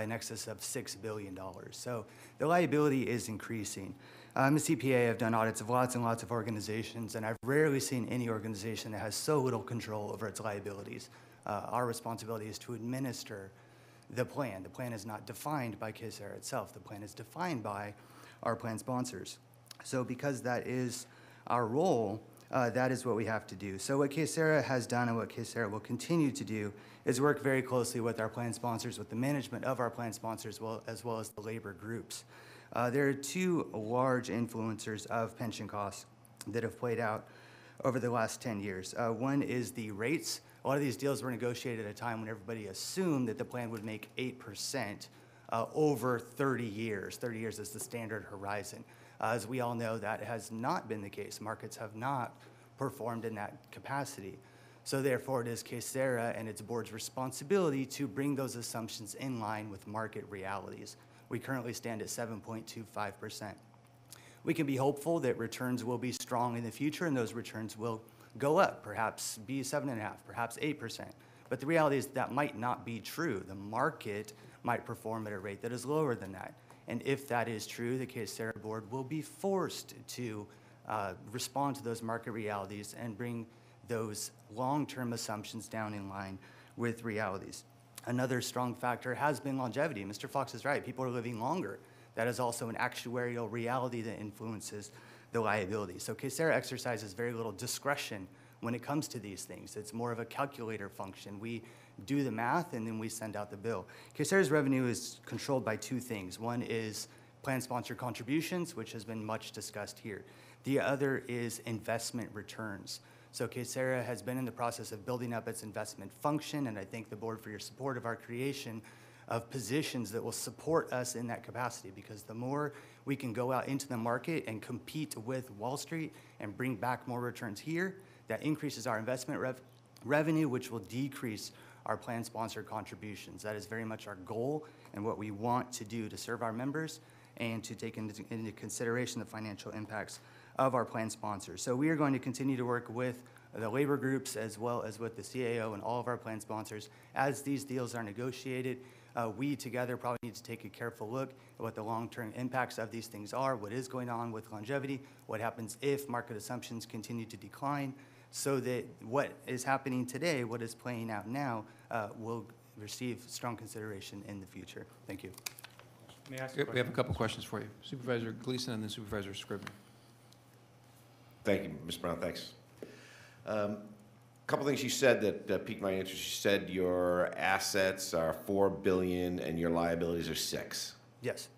in excess of $6 billion. So the liability is increasing. The CPA have done audits of lots and lots of organizations, and I've rarely seen any organization that has so little control over its liabilities. Our responsibility is to administer the plan. The plan is not defined by KSERA itself. The plan is defined by our plan sponsors. So because that is our role, that is what we have to do. So what KSERA has done and what KSERA will continue to do is work very closely with our plan sponsors, with the management of our plan sponsors, as well as the labor groups. There are 2 large influencers of pension costs that have played out over the last 10 years. One is the rates. A lot of these deals were negotiated at a time when everybody assumed that the plan would make 8% over 30 years. 30 years is the standard horizon. As we all know, that has not been the case. Markets have not performed in that capacity. So therefore, it is KSERA and its board's responsibility to bring those assumptions in line with market realities. We currently stand at 7.25%. We can be hopeful that returns will be strong in the future and those returns will go up, perhaps be 7.5%, perhaps 8%. But the reality is that might not be true. The market might perform at a rate that is lower than that. And if that is true, the KSERA board will be forced to respond to those market realities and bring those long-term assumptions down in line with realities. Another strong factor has been longevity. Mr. Fox is right. People are living longer. That is also an actuarial reality that influences the liability. So KSERA exercises very little discretion when it comes to these things. It's more of a calculator function. We do the math and then we send out the bill. KSERA's revenue is controlled by 2 things. One is plan sponsor contributions, which has been much discussed here. The other is investment returns. So KSERA has been in the process of building up its investment function, and I thank the board for your support of our creation of positions that will support us in that capacity, because the more we can go out into the market and compete with Wall Street and bring back more returns here, that increases our investment revenue, which will decrease our plan sponsor contributions. That is very much our goal and what we want to do to serve our members and to take into consideration the financial impacts of our plan sponsors. So we are going to continue to work with the labor groups as well as with the CAO and all of our plan sponsors as these deals are negotiated. We together probably need to take a careful look at what the long-term impacts of these things are, what is going on with longevity, what happens if market assumptions continue to decline, so that what is happening today, what is playing out now, will receive strong consideration in the future. Thank you. May I ask a We have a question? couple questions for you. Supervisor Gleason and then Supervisor Scribner. Thank you, Ms. Brown, thanks. A couple things you said that piqued my interest. You said your assets are $4 billion and your liabilities are $6 billion. Yes.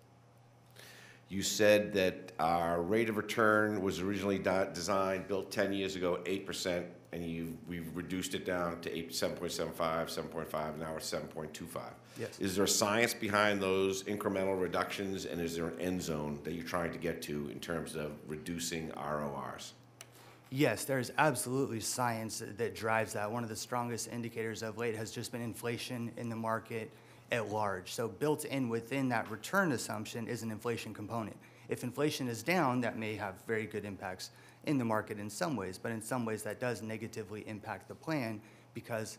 You said that our rate of return was originally designed, built 10 years ago, 8%, and we've reduced it down to 7.75, 7.5, and now it's 7.25. Yes. Is there science behind those incremental reductions, and is there an end zone that you're trying to get to in terms of reducing RORs? Yes, there's absolutely science that drives that. One of the strongest indicators of late has just been inflation in the market at large. So built in within that return assumption is an inflation component. If inflation is down, that may have very good impacts in the market in some ways, but in some ways that does negatively impact the plan, because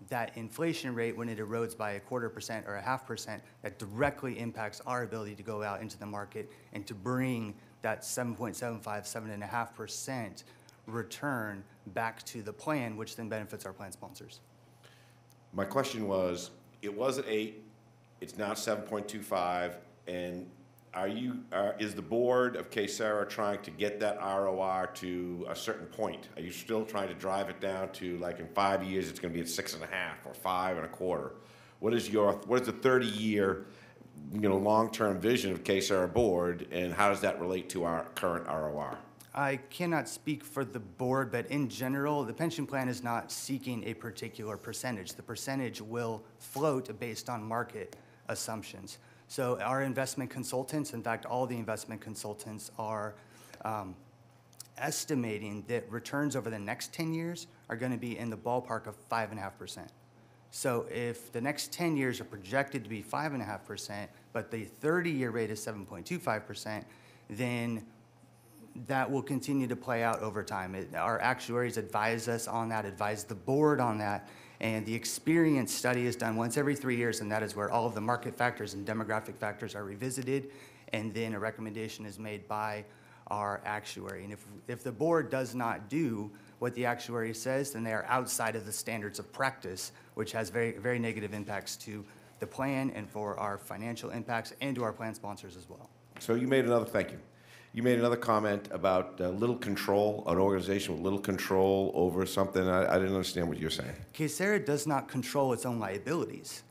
that inflation rate, when it erodes by 0.25% or 0.5%, that directly impacts our ability to go out into the market and to bring that 7.75, 7.5% return back to the plan, which then benefits our plan sponsors. My question was, it was at 8, it's now 7.25, and is the board of KSERA trying to get that ROR to a certain point? Are you still trying to drive it down to, like, in 5 years it's going to be at 6.5 or 5.25? What is the 30-year, long-term vision of KSERA board, and how does that relate to our current ROR? I cannot speak for the board, but in general, the pension plan is not seeking a particular percentage. The percentage will float based on market assumptions. So our investment consultants, in fact, all the investment consultants are estimating that returns over the next 10 years are going to be in the ballpark of 5.5%. So if the next 10 years are projected to be 5.5%, but the 30-year rate is 7.25%, then that will continue to play out over time. Our actuaries advise us on that, advise the board on that, and the experience study is done once every 3 years, and that is where all of the market factors and demographic factors are revisited, and then a recommendation is made by our actuary. And if the board does not do what the actuary says, then they are outside of the standards of practice, which has very, very negative impacts to the plan and for our financial impacts and to our plan sponsors as well. So you made another comment about little control, an organization with little control over something. I didn't understand what you're saying. KSERA does not control its own liabilities.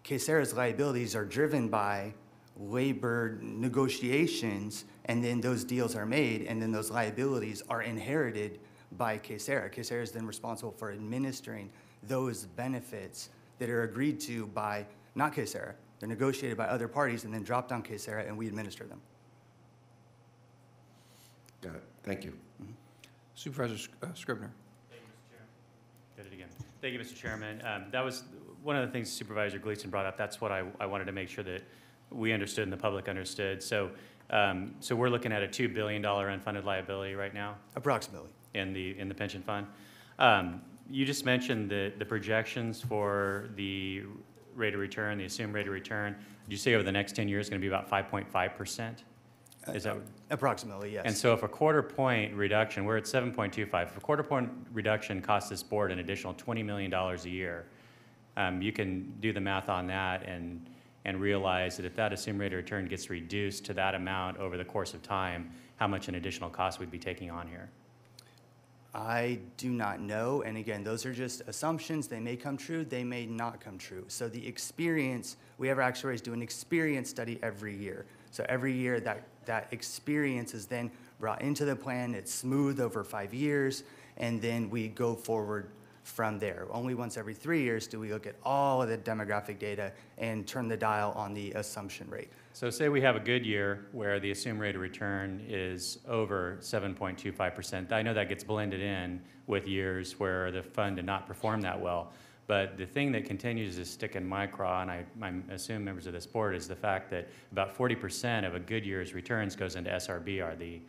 KSERA's liabilities are driven by labor negotiations, and then those deals are made, and then those liabilities are inherited by KSERA. KSERA is then responsible for administering those benefits that are agreed to by not KSERA. They're negotiated by other parties and then dropped on KSERA, and we administer them. Got it. Thank you. Mm-hmm. Supervisor Scribner. Thank you, Mr. Chairman. Did it again. Thank you, Mr. Chairman. That was one of the things Supervisor Gleason brought up. That's what I wanted to make sure that we understood and the public understood. So we're looking at a $2 billion unfunded liability right now? Approximately. In the pension fund. You just mentioned the projections for the rate of return, the assumed rate of return. Did you say over the next 10 years is going to be about 5.5%? Is that approximately, yes? And so if a 1/4 point reduction, we're at 7.25. If a 1/4 point reduction costs this board an additional $20 million a year, you can do the math on that and realize that if that assumed rate of return gets reduced to that amount over the course of time, how much an additional cost we'd be taking on here. I do not know, and again, those are just assumptions. They may come true, they may not come true. So the experience, we have our actuaries do an experience study every year. So every year that experience is then brought into the plan, it's smooth over 5 years, and then we go forward from there. Only once every 3 years do we look at all of the demographic data and turn the dial on the assumption rate. So say we have a good year where the assumed rate of return is over 7.25%. I know that gets blended in with years where the fund did not perform that well. But the thing that continues to stick in my craw, and I assume members of this board, is the fact that about 40% of a good year's returns goes into SRBR,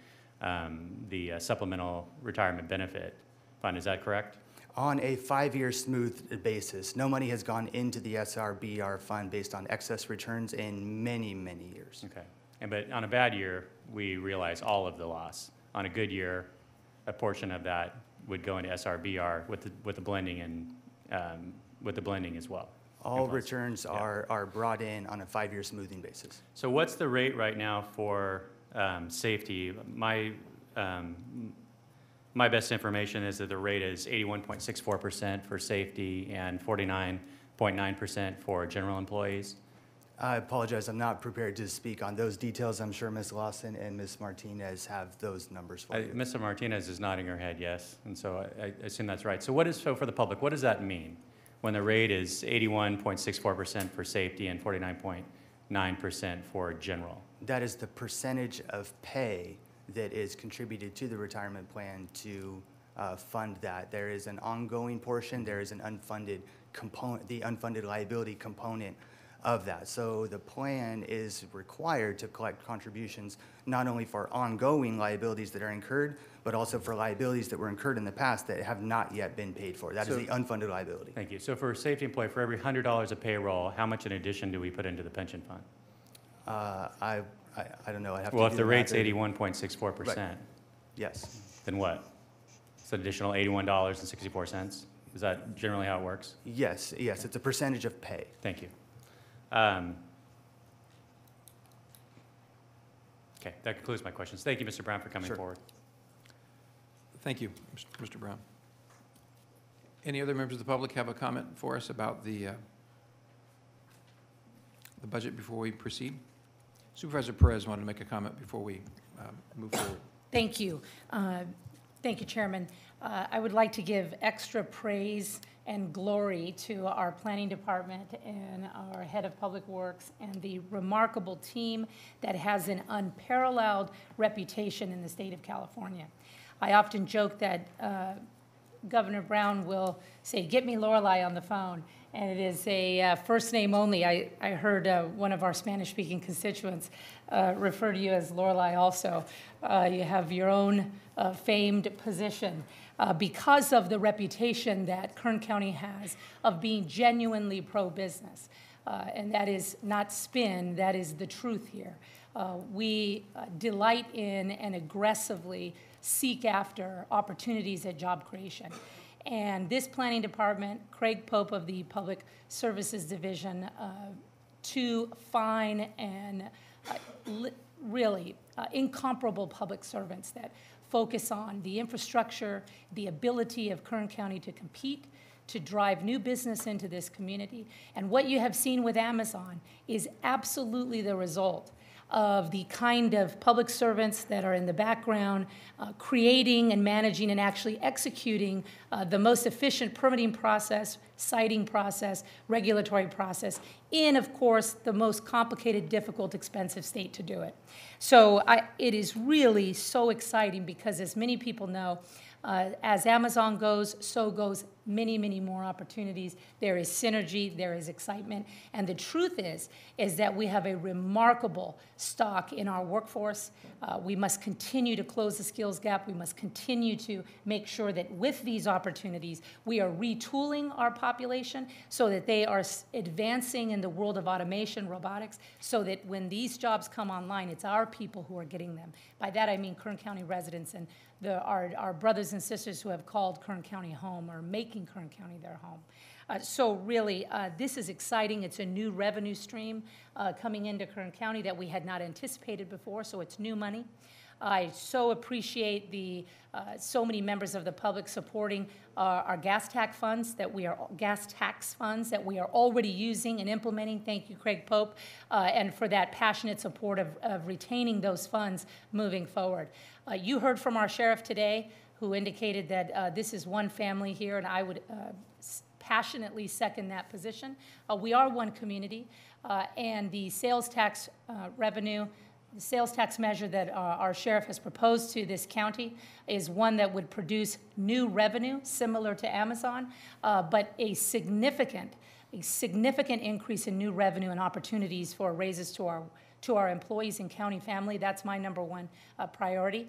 the Supplemental Retirement Benefit Fund. Is that correct? On a 5-year smooth basis, no money has gone into the SRBR fund based on excess returns in many, many years. Okay. But on a bad year, we realize all of the loss. On a good year, a portion of that would go into SRBR with the blending and with the blending as well. All returns are brought in on a 5-year smoothing basis. So what's the rate right now for safety? My best information is that the rate is 81.64% for safety and 49.9% for general employees. I apologize, I'm not prepared to speak on those details. I'm sure Ms. Lawson and Ms. Martinez have those numbers for you. Mr. Martinez is nodding her head yes, and so I assume that's right. So for the public, what does that mean when the rate is 81.64% for safety and 49.9% for general? That is the percentage of pay that is contributed to the retirement plan to fund that. There is an ongoing portion, there is an unfunded component, the unfunded liability component of that. So the plan is required to collect contributions not only for ongoing liabilities that are incurred, but also for liabilities that were incurred in the past that have not yet been paid for. That is the unfunded liability. Thank you. So for a safety employee, for every $100 of payroll, how much in addition do we put into the pension fund? I don't know. I have well, to if the rate's 81.64%, right. Yes. Then what? It's an additional $81.64? Is that generally how it works? Yes, yes. It's a percentage of pay. Thank you. Okay, that concludes my questions. Thank you, Mr. Brown, for coming forward. Thank you, Mr. Brown. Any other members of the public have a comment for us about the budget before we proceed? Supervisor Perez wanted to make a comment before we move forward. Thank you. Thank you, Chairman. I would like to give extra praise and glory to our planning department and our head of public works and the remarkable team that has an unparalleled reputation in the state of California. I often joke that Governor Brown will say, "Get me Lorelei on the phone," and it is a first name only. I heard one of our Spanish-speaking constituents refer to you as Lorelei also. You have your own famed position because of the reputation that Kern County has of being genuinely pro-business. And that is not spin, that is the truth here. We delight in and aggressively seek after opportunities at job creation. And this planning department, Craig Pope of the Public Services Division, two fine and really incomparable public servants that focus on the infrastructure, the ability of Kern County to compete, to drive new business into this community. And what you have seen with Amazon is absolutely the result of the kind of public servants that are in the background, creating and managing and actually executing the most efficient permitting process, siting process, regulatory process, in, of course, the most complicated, difficult, expensive state to do it. So it is really so exciting because, as many people know, as Amazon goes, so goes many, many more opportunities. There is synergy, there is excitement, and the truth is that we have a remarkable stock in our workforce. We must continue to close the skills gap. We must continue to make sure that with these opportunities, we are retooling our population so that they are advancing in the world of automation, robotics, so that when these jobs come online, it's our people who are getting them. By that, I mean Kern County residents and our brothers and sisters who have called Kern County home or making Kern County their home. So really, this is exciting. It's a new revenue stream coming into Kern County that we had not anticipated before, so it's new money. I so appreciate the so many members of the public supporting our gas tax funds that we are already using and implementing. Thank you, Craig Pope, and for that passionate support of retaining those funds moving forward. You heard from our sheriff today, who indicated that this is one family here, and I would passionately second that position. We are one community, and the sales tax revenue, the sales tax measure that our sheriff has proposed to this county is one that would produce new revenue similar to Amazon, but a significant increase in new revenue and opportunities for raises to our employees and county family. That's my number one priority.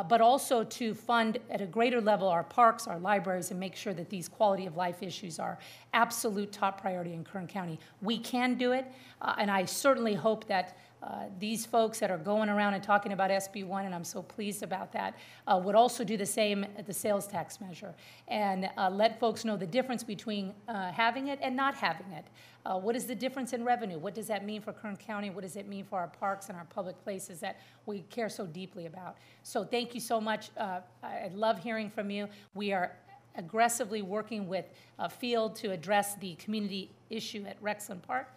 But also to fund at a greater level our parks, our libraries, and make sure that these quality of life issues are absolute top priority in Kern County. We can do it, and I certainly hope that these folks that are going around and talking about SB1, and I'm so pleased about that, would also do the same at the sales tax measure and let folks know the difference between having it and not having it. What is the difference in revenue? What does that mean for Kern County? What does it mean for our parks and our public places that we care so deeply about? So thank you so much. I love hearing from you. We are aggressively working with Field to address the community issue at Rexland Park.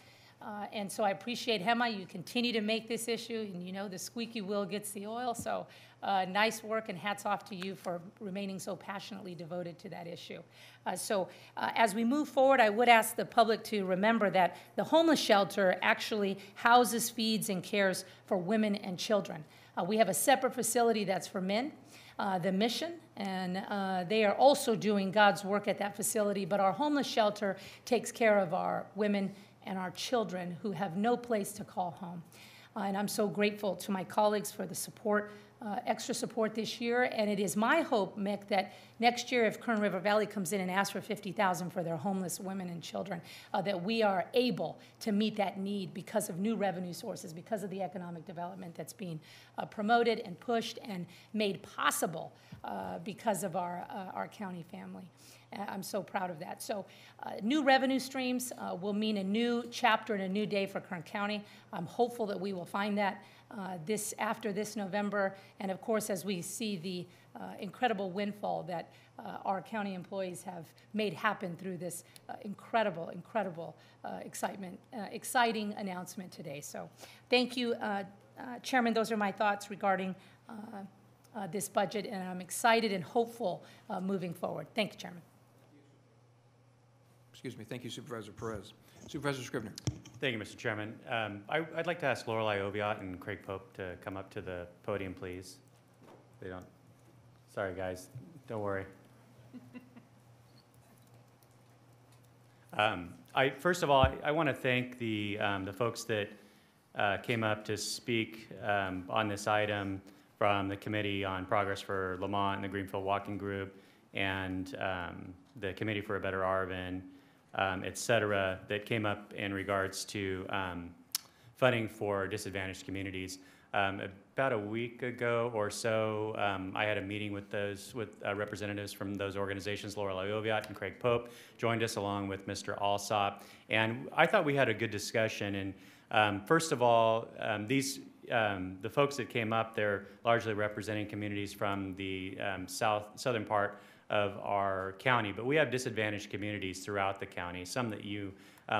And so I appreciate, Hema, you continue to make this issue, and you know the squeaky wheel gets the oil, so nice work and hats off to you for remaining so passionately devoted to that issue. As we move forward, I would ask the public to remember that the homeless shelter actually houses, feeds, and cares for women and children. We have a separate facility that's for men, the Mission, and they are also doing God's work at that facility, but our homeless shelter takes care of our women and our children who have no place to call home. And I'm so grateful to my colleagues for the support, extra support this year. And it is my hope, Mick, that next year if Kern River Valley comes in and asks for $50,000 for their homeless women and children, that we are able to meet that need because of new revenue sources, because of the economic development that's being promoted and pushed and made possible because of our county family. I'm so proud of that. So new revenue streams will mean a new chapter and a new day for Kern County. I'm hopeful that we will find that after this November. And of course, as we see the incredible windfall that our county employees have made happen through this incredible exciting announcement today. So thank you, Chairman. Those are my thoughts regarding this budget, and I'm excited and hopeful moving forward. Thank you, Chairman. Excuse me. Thank you, Supervisor Perez. Supervisor Scrivener. Thank you, Mr. Chairman. I'd like to ask Lorelei Oviatt and Craig Pope to come up to the podium, please. They don't. Sorry, guys. Don't worry. First of all, I want to thank the folks that came up to speak on this item from the Committee on Progress for Lamont and the Greenfield Walking Group and the Committee for a Better Arvin, et cetera, that came up in regards to funding for disadvantaged communities. About a week ago or so, I had a meeting with representatives from those organizations. Lorelei Oviatt and Craig Pope joined us along with Mr. Alsop, and I thought we had a good discussion. And first of all, the folks that came up, they're largely representing communities from the southern part of our county, but we have disadvantaged communities throughout the county, some that you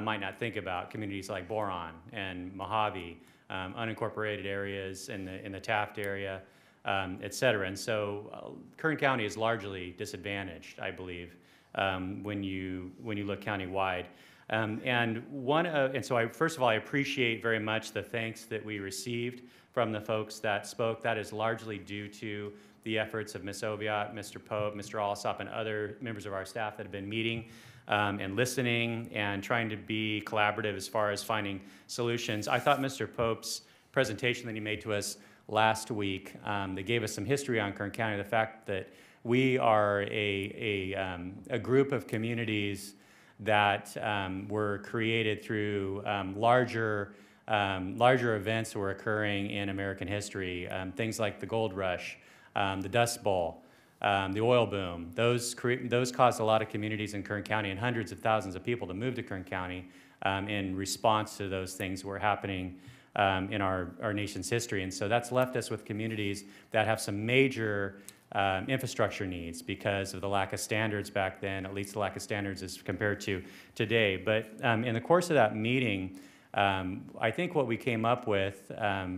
might not think about, communities like Boron and Mojave, unincorporated areas in the Taft area, et cetera. And so Kern County is largely disadvantaged, I believe, when you look countywide. And so first of all, I appreciate very much the thanks that we received from the folks that spoke. That is largely due to the efforts of Ms. Oviatt, Mr. Pope, Mr. Alsop, and other members of our staff that have been meeting and listening and trying to be collaborative as far as finding solutions. I thought Mr. Pope's presentation that he made to us last week that gave us some history on Kern County, the fact that we are a group of communities that were created through larger events that were occurring in American history, things like the Gold Rush, the Dust Bowl, the oil boom. Those caused a lot of communities in Kern County and hundreds of thousands of people to move to Kern County in response to those things that were happening in our nation's history. And so that's left us with communities that have some major infrastructure needs because of the lack of standards back then, at least the lack of standards as compared to today. But in the course of that meeting, I think what we came up with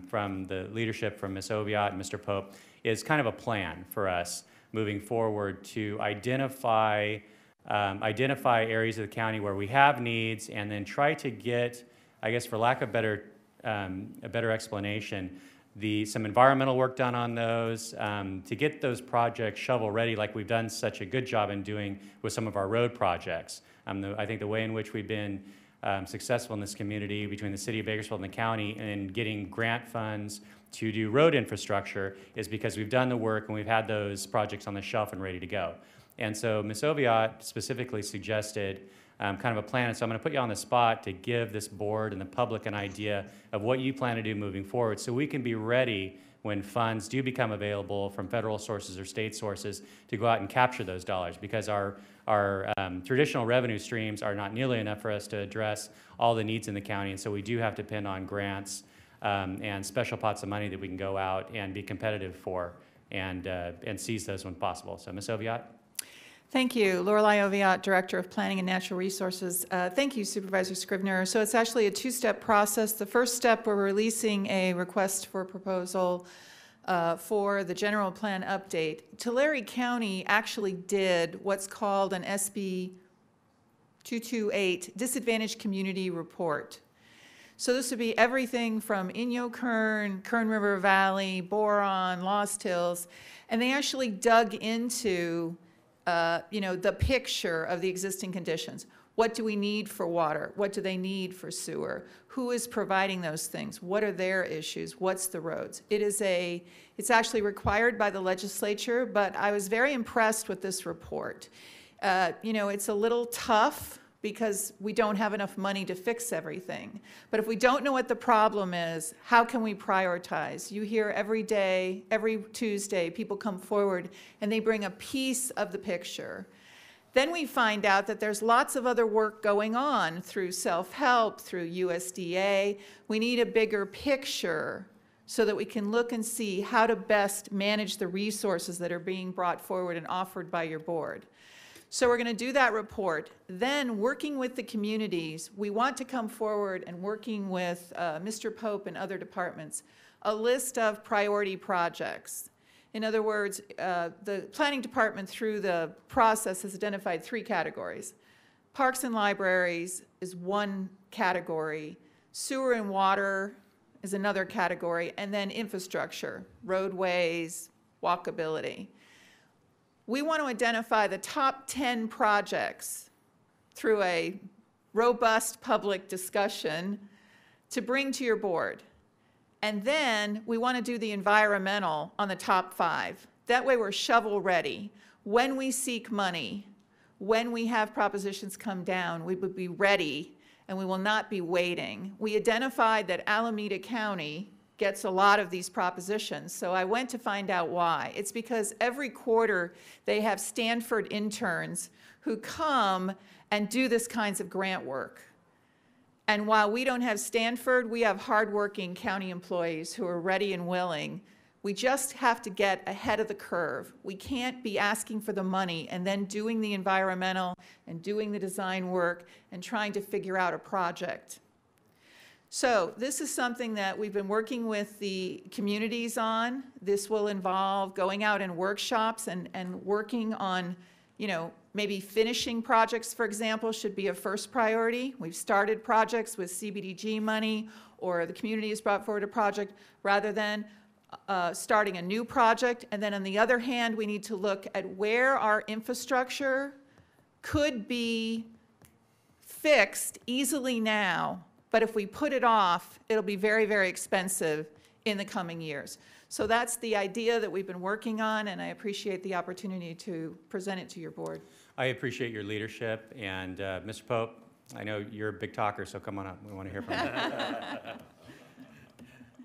from the leadership from Ms. Oviatt and Mr. Pope is kind of a plan for us moving forward to identify areas of the county where we have needs, and then try to get, I guess for lack of a better explanation, some environmental work done on those, to get those projects shovel ready like we've done such a good job in doing with some of our road projects. I think the way in which we've been successful in this community between the city of Bakersfield and the county in getting grant funds to do road infrastructure is because we've done the work and we've had those projects on the shelf and ready to go. And so Ms. Oviatt specifically suggested kind of a plan, and so I'm going to put you on the spot to give this board and the public an idea of what you plan to do moving forward so we can be ready when funds do become available from federal sources or state sources to go out and capture those dollars, because our traditional revenue streams are not nearly enough for us to address all the needs in the county, and so we do have to depend on grants and special pots of money that we can go out and be competitive for and seize those when possible. So Ms. Oviatt? Thank you. Lorelei Oviatt, Director of Planning and Natural Resources. Thank you, Supervisor Scrivener. So it's actually a two-step process. The first step, we're releasing a request for proposal for the general plan update. Tulare County actually did what's called an SB 228 Disadvantaged Community Report. So this would be everything from Inyo Kern, Kern River Valley, Boron, Lost Hills, and they actually dug into the picture of the existing conditions. What do we need for water? What do they need for sewer? Who is providing those things? What are their issues? What's the roads? It's actually required by the legislature, but I was very impressed with this report. It's a little tough because we don't have enough money to fix everything. But if we don't know what the problem is, how can we prioritize? You hear every day, every Tuesday, people come forward and they bring a piece of the picture. Then we find out that there's lots of other work going on through self-help, through USDA. We need a bigger picture so that we can look and see how to best manage the resources that are being brought forward and offered by your board. So we're going to do that report. Then working with the communities, we want to come forward and working with Mr. Pope and other departments, a list of priority projects. In other words, the planning department through the process has identified 3 categories. Parks and libraries is one category, sewer and water is another category, and then infrastructure, roadways, walkability. We want to identify the top 10 projects through a robust public discussion to bring to your board. And then we want to do the environmental on the top 5. That way we're shovel ready. When we seek money, when we have propositions come down, we would be ready and we will not be waiting. We identified that Alameda County gets a lot of these propositions. So I went to find out why. It's because every quarter they have Stanford interns who come and do this kinds of grant work. And while we don't have Stanford, we have hardworking county employees who are ready and willing. We just have to get ahead of the curve. We can't be asking for the money and then doing the environmental and doing the design work and trying to figure out a project. So this is something that we've been working with the communities on. This will involve going out in workshops and working on, maybe finishing projects, for example, should be a first priority. We've started projects with CBDG money, or the community has brought forward a project, rather than starting a new project. And then on the other hand, we need to look at where our infrastructure could be fixed easily now, but if we put it off, it'll be very, very expensive in the coming years. So that's the idea that we've been working on, and I appreciate the opportunity to present it to your board. I appreciate your leadership, and Mr. Pope, I know you're a big talker, so come on up. We want to hear from you.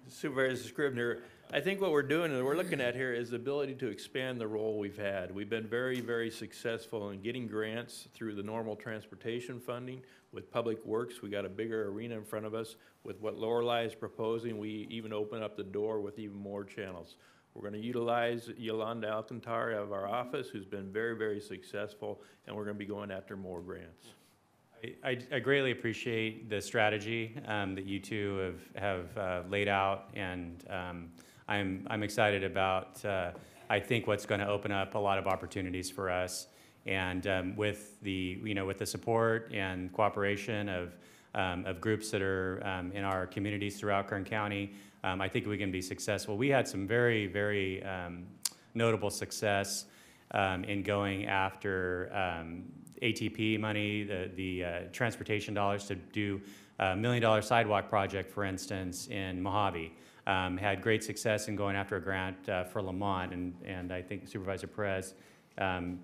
Supervisor Scrivener, I think what we're doing and we're looking at here is the ability to expand the role we've had. We've been very, very successful in getting grants through the normal transportation funding. With Public Works, we got a bigger arena in front of us. With what Lorelei is proposing, we even open up the door with even more channels. We're going to utilize Yolanda Alcantara of our office, who's been very, very successful, and we're going to be going after more grants. I greatly appreciate the strategy that you two have laid out, and I'm excited about I think what's going to open up a lot of opportunities for us. And with the, with the support and cooperation of groups that are in our communities throughout Kern County, I think we can be successful. We had some very, very notable success in going after ATP money, the transportation dollars to do $1 million sidewalk project, for instance, in Mojave. Had great success in going after a grant for Lamont, and I think Supervisor Perez,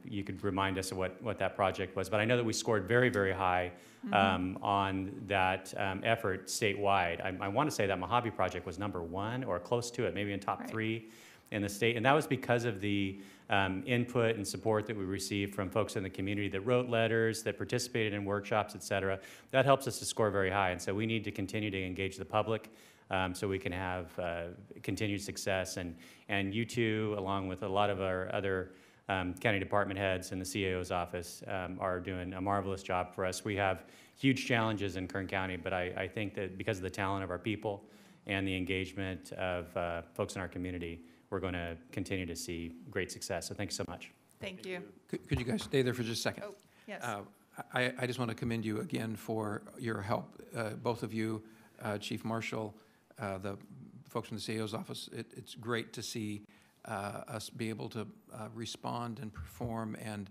you could remind us of what that project was. But I know that we scored very, very high on that effort statewide. I want to say that Mojave project was #1 or close to it, maybe in top 3 in the state. And that was because of the input and support that we received from folks in the community that wrote letters, that participated in workshops, et cetera. That helps us to score very high. And so we need to continue to engage the public so we can have continued success. And you two, along with a lot of our other county department heads and the CAO's office are doing a marvelous job for us. We have huge challenges in Kern County, but I think that because of the talent of our people and the engagement of folks in our community, we're going to continue to see great success. So thanks so much. Thank you. Could you guys stay there for just a second? Oh, yes. I just want to commend you again for your help, both of you, Chief Marshal, the folks from the CAO's office. It's great to see us be able to respond and perform and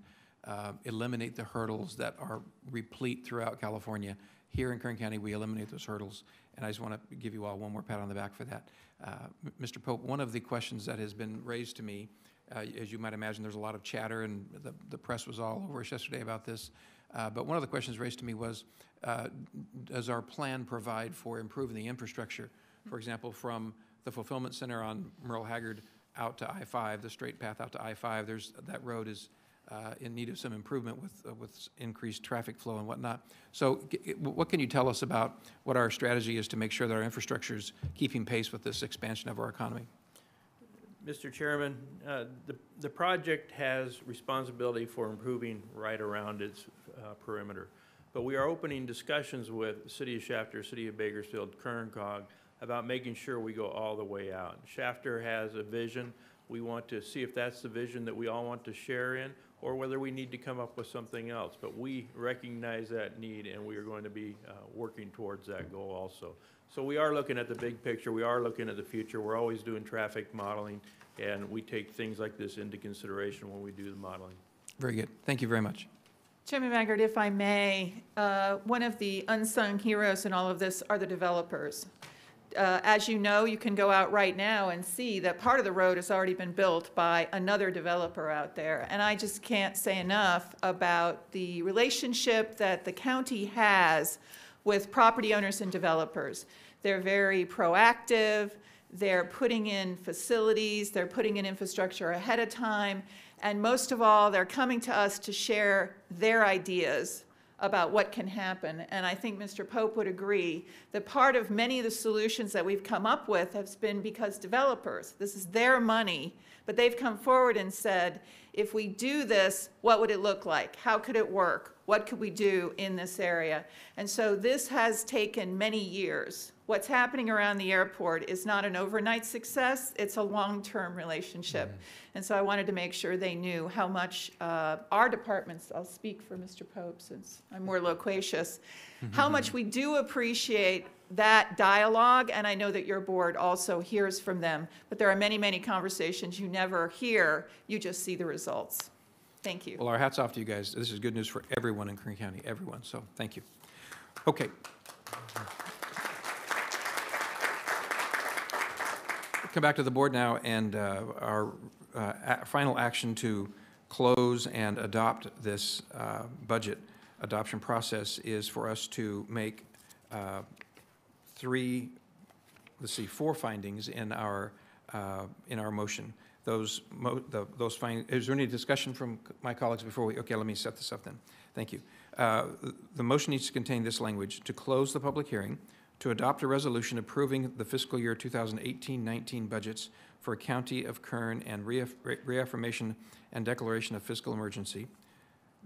eliminate the hurdles that are replete throughout California. Here in Kern County, we eliminate those hurdles, and I just want to give you all one more pat on the back for that. Mr. Pope, one of the questions that has been raised to me, as you might imagine, there's a lot of chatter, and the press was all over us yesterday about this, but one of the questions raised to me was, does our plan provide for improving the infrastructure, for example, from the fulfillment center on Merle Haggard out to I-5, the straight path out to I-5, that road is in need of some improvement with increased traffic flow and whatnot. So what can you tell us about what our strategy is to make sure that our infrastructure is keeping pace with this expansion of our economy? Mr. Chairman, the project has responsibility for improving right around its perimeter. But we are opening discussions with the City of Shafter, City of Bakersfield, Kern COG, about making sure we go all the way out. Shafter has a vision. We want to see if that's the vision that we all want to share in, or whether we need to come up with something else. But we recognize that need, and we are going to be working towards that goal also. So we are looking at the big picture. We are looking at the future. We're always doing traffic modeling, and we take things like this into consideration when we do the modeling. Very good. Thank you very much. Chairman Maggard, if I may, one of the unsung heroes in all of this are the developers. As you know, you can go out right now and see that part of the road has already been built by another developer out there. And I just can't say enough about the relationship that the county has with property owners and developers. They're very proactive. They're putting in facilities. They're putting in infrastructure ahead of time. And most of all, they're coming to us to share their ideas about what can happen. And I think Mr. Pope would agree that part of many of the solutions that we've come up with has been because developers, this is their money, but they've come forward and said, if we do this, what would it look like? How could it work? What could we do in this area? And so this has taken many years. What's happening around the airport is not an overnight success, it's a long-term relationship. And so I wanted to make sure they knew how much our departments, I'll speak for Mr. Pope since I'm more loquacious, how much we do appreciate that dialogue, and I know that your board also hears from them. But there are many, many conversations you never hear, you just see the results. Thank you. Well, our hats off to you guys. This is good news for everyone in Kern County, everyone, so thank you. Okay. Come back to the board now, and our final action to close and adopt this budget adoption process is for us to make four findings in our motion. Those findings. Is there any discussion from my colleagues before we? Okay, let me set this up then. Thank you. The motion needs to contain this language: to close the public hearing, to adopt a resolution approving the fiscal year 2018-19 budgets for County of Kern and reaffirmation and declaration of fiscal emergency.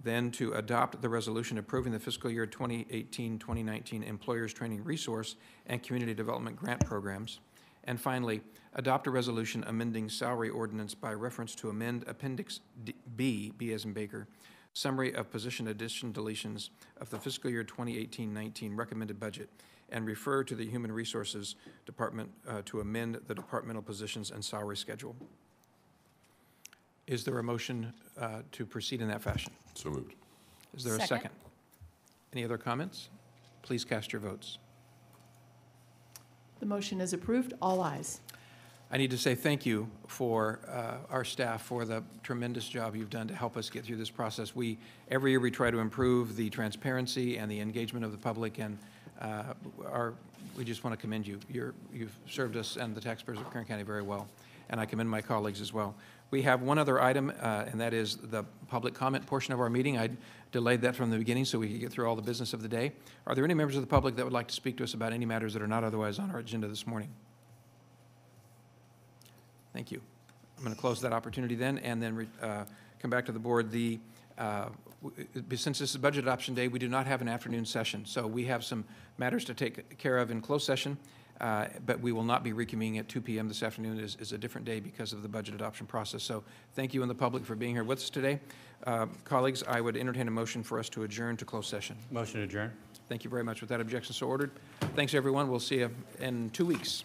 Then to adopt the resolution approving the fiscal year 2018-2019 employers training resource and community development grant programs. And finally, adopt a resolution amending salary ordinance by reference to amend Appendix B, B as in Baker, summary of position addition deletions of the fiscal year 2018-19 recommended budget, and refer to the Human Resources Department to amend the departmental positions and salary schedule. Is there a motion to proceed in that fashion? So moved. Is there a second? Any other comments? Please cast your votes. The motion is approved. All ayes. I need to say thank you for our staff for the tremendous job you've done to help us get through this process. Every year we try to improve the transparency and the engagement of the public, and we just want to commend you. You've served us and the taxpayers of Kern County very well, and I commend my colleagues as well. We have one other item, and that is the public comment portion of our meeting. I delayed that from the beginning so we could get through all the business of the day. Are there any members of the public that would like to speak to us about any matters that are not otherwise on our agenda this morning? Thank you. I'm going to close that opportunity then, and then come back to the board. Since this is Budget Adoption Day, we do not have an afternoon session, so we have some matters to take care of in closed session, but we will not be reconvening at 2 p.m. this afternoon. It is a different day because of the budget adoption process. So thank you and the public for being here with us today. Colleagues, I would entertain a motion for us to adjourn to closed session. Motion to adjourn. Thank you very much. With that, objection so ordered. Thanks, everyone. We'll see you in 2 weeks.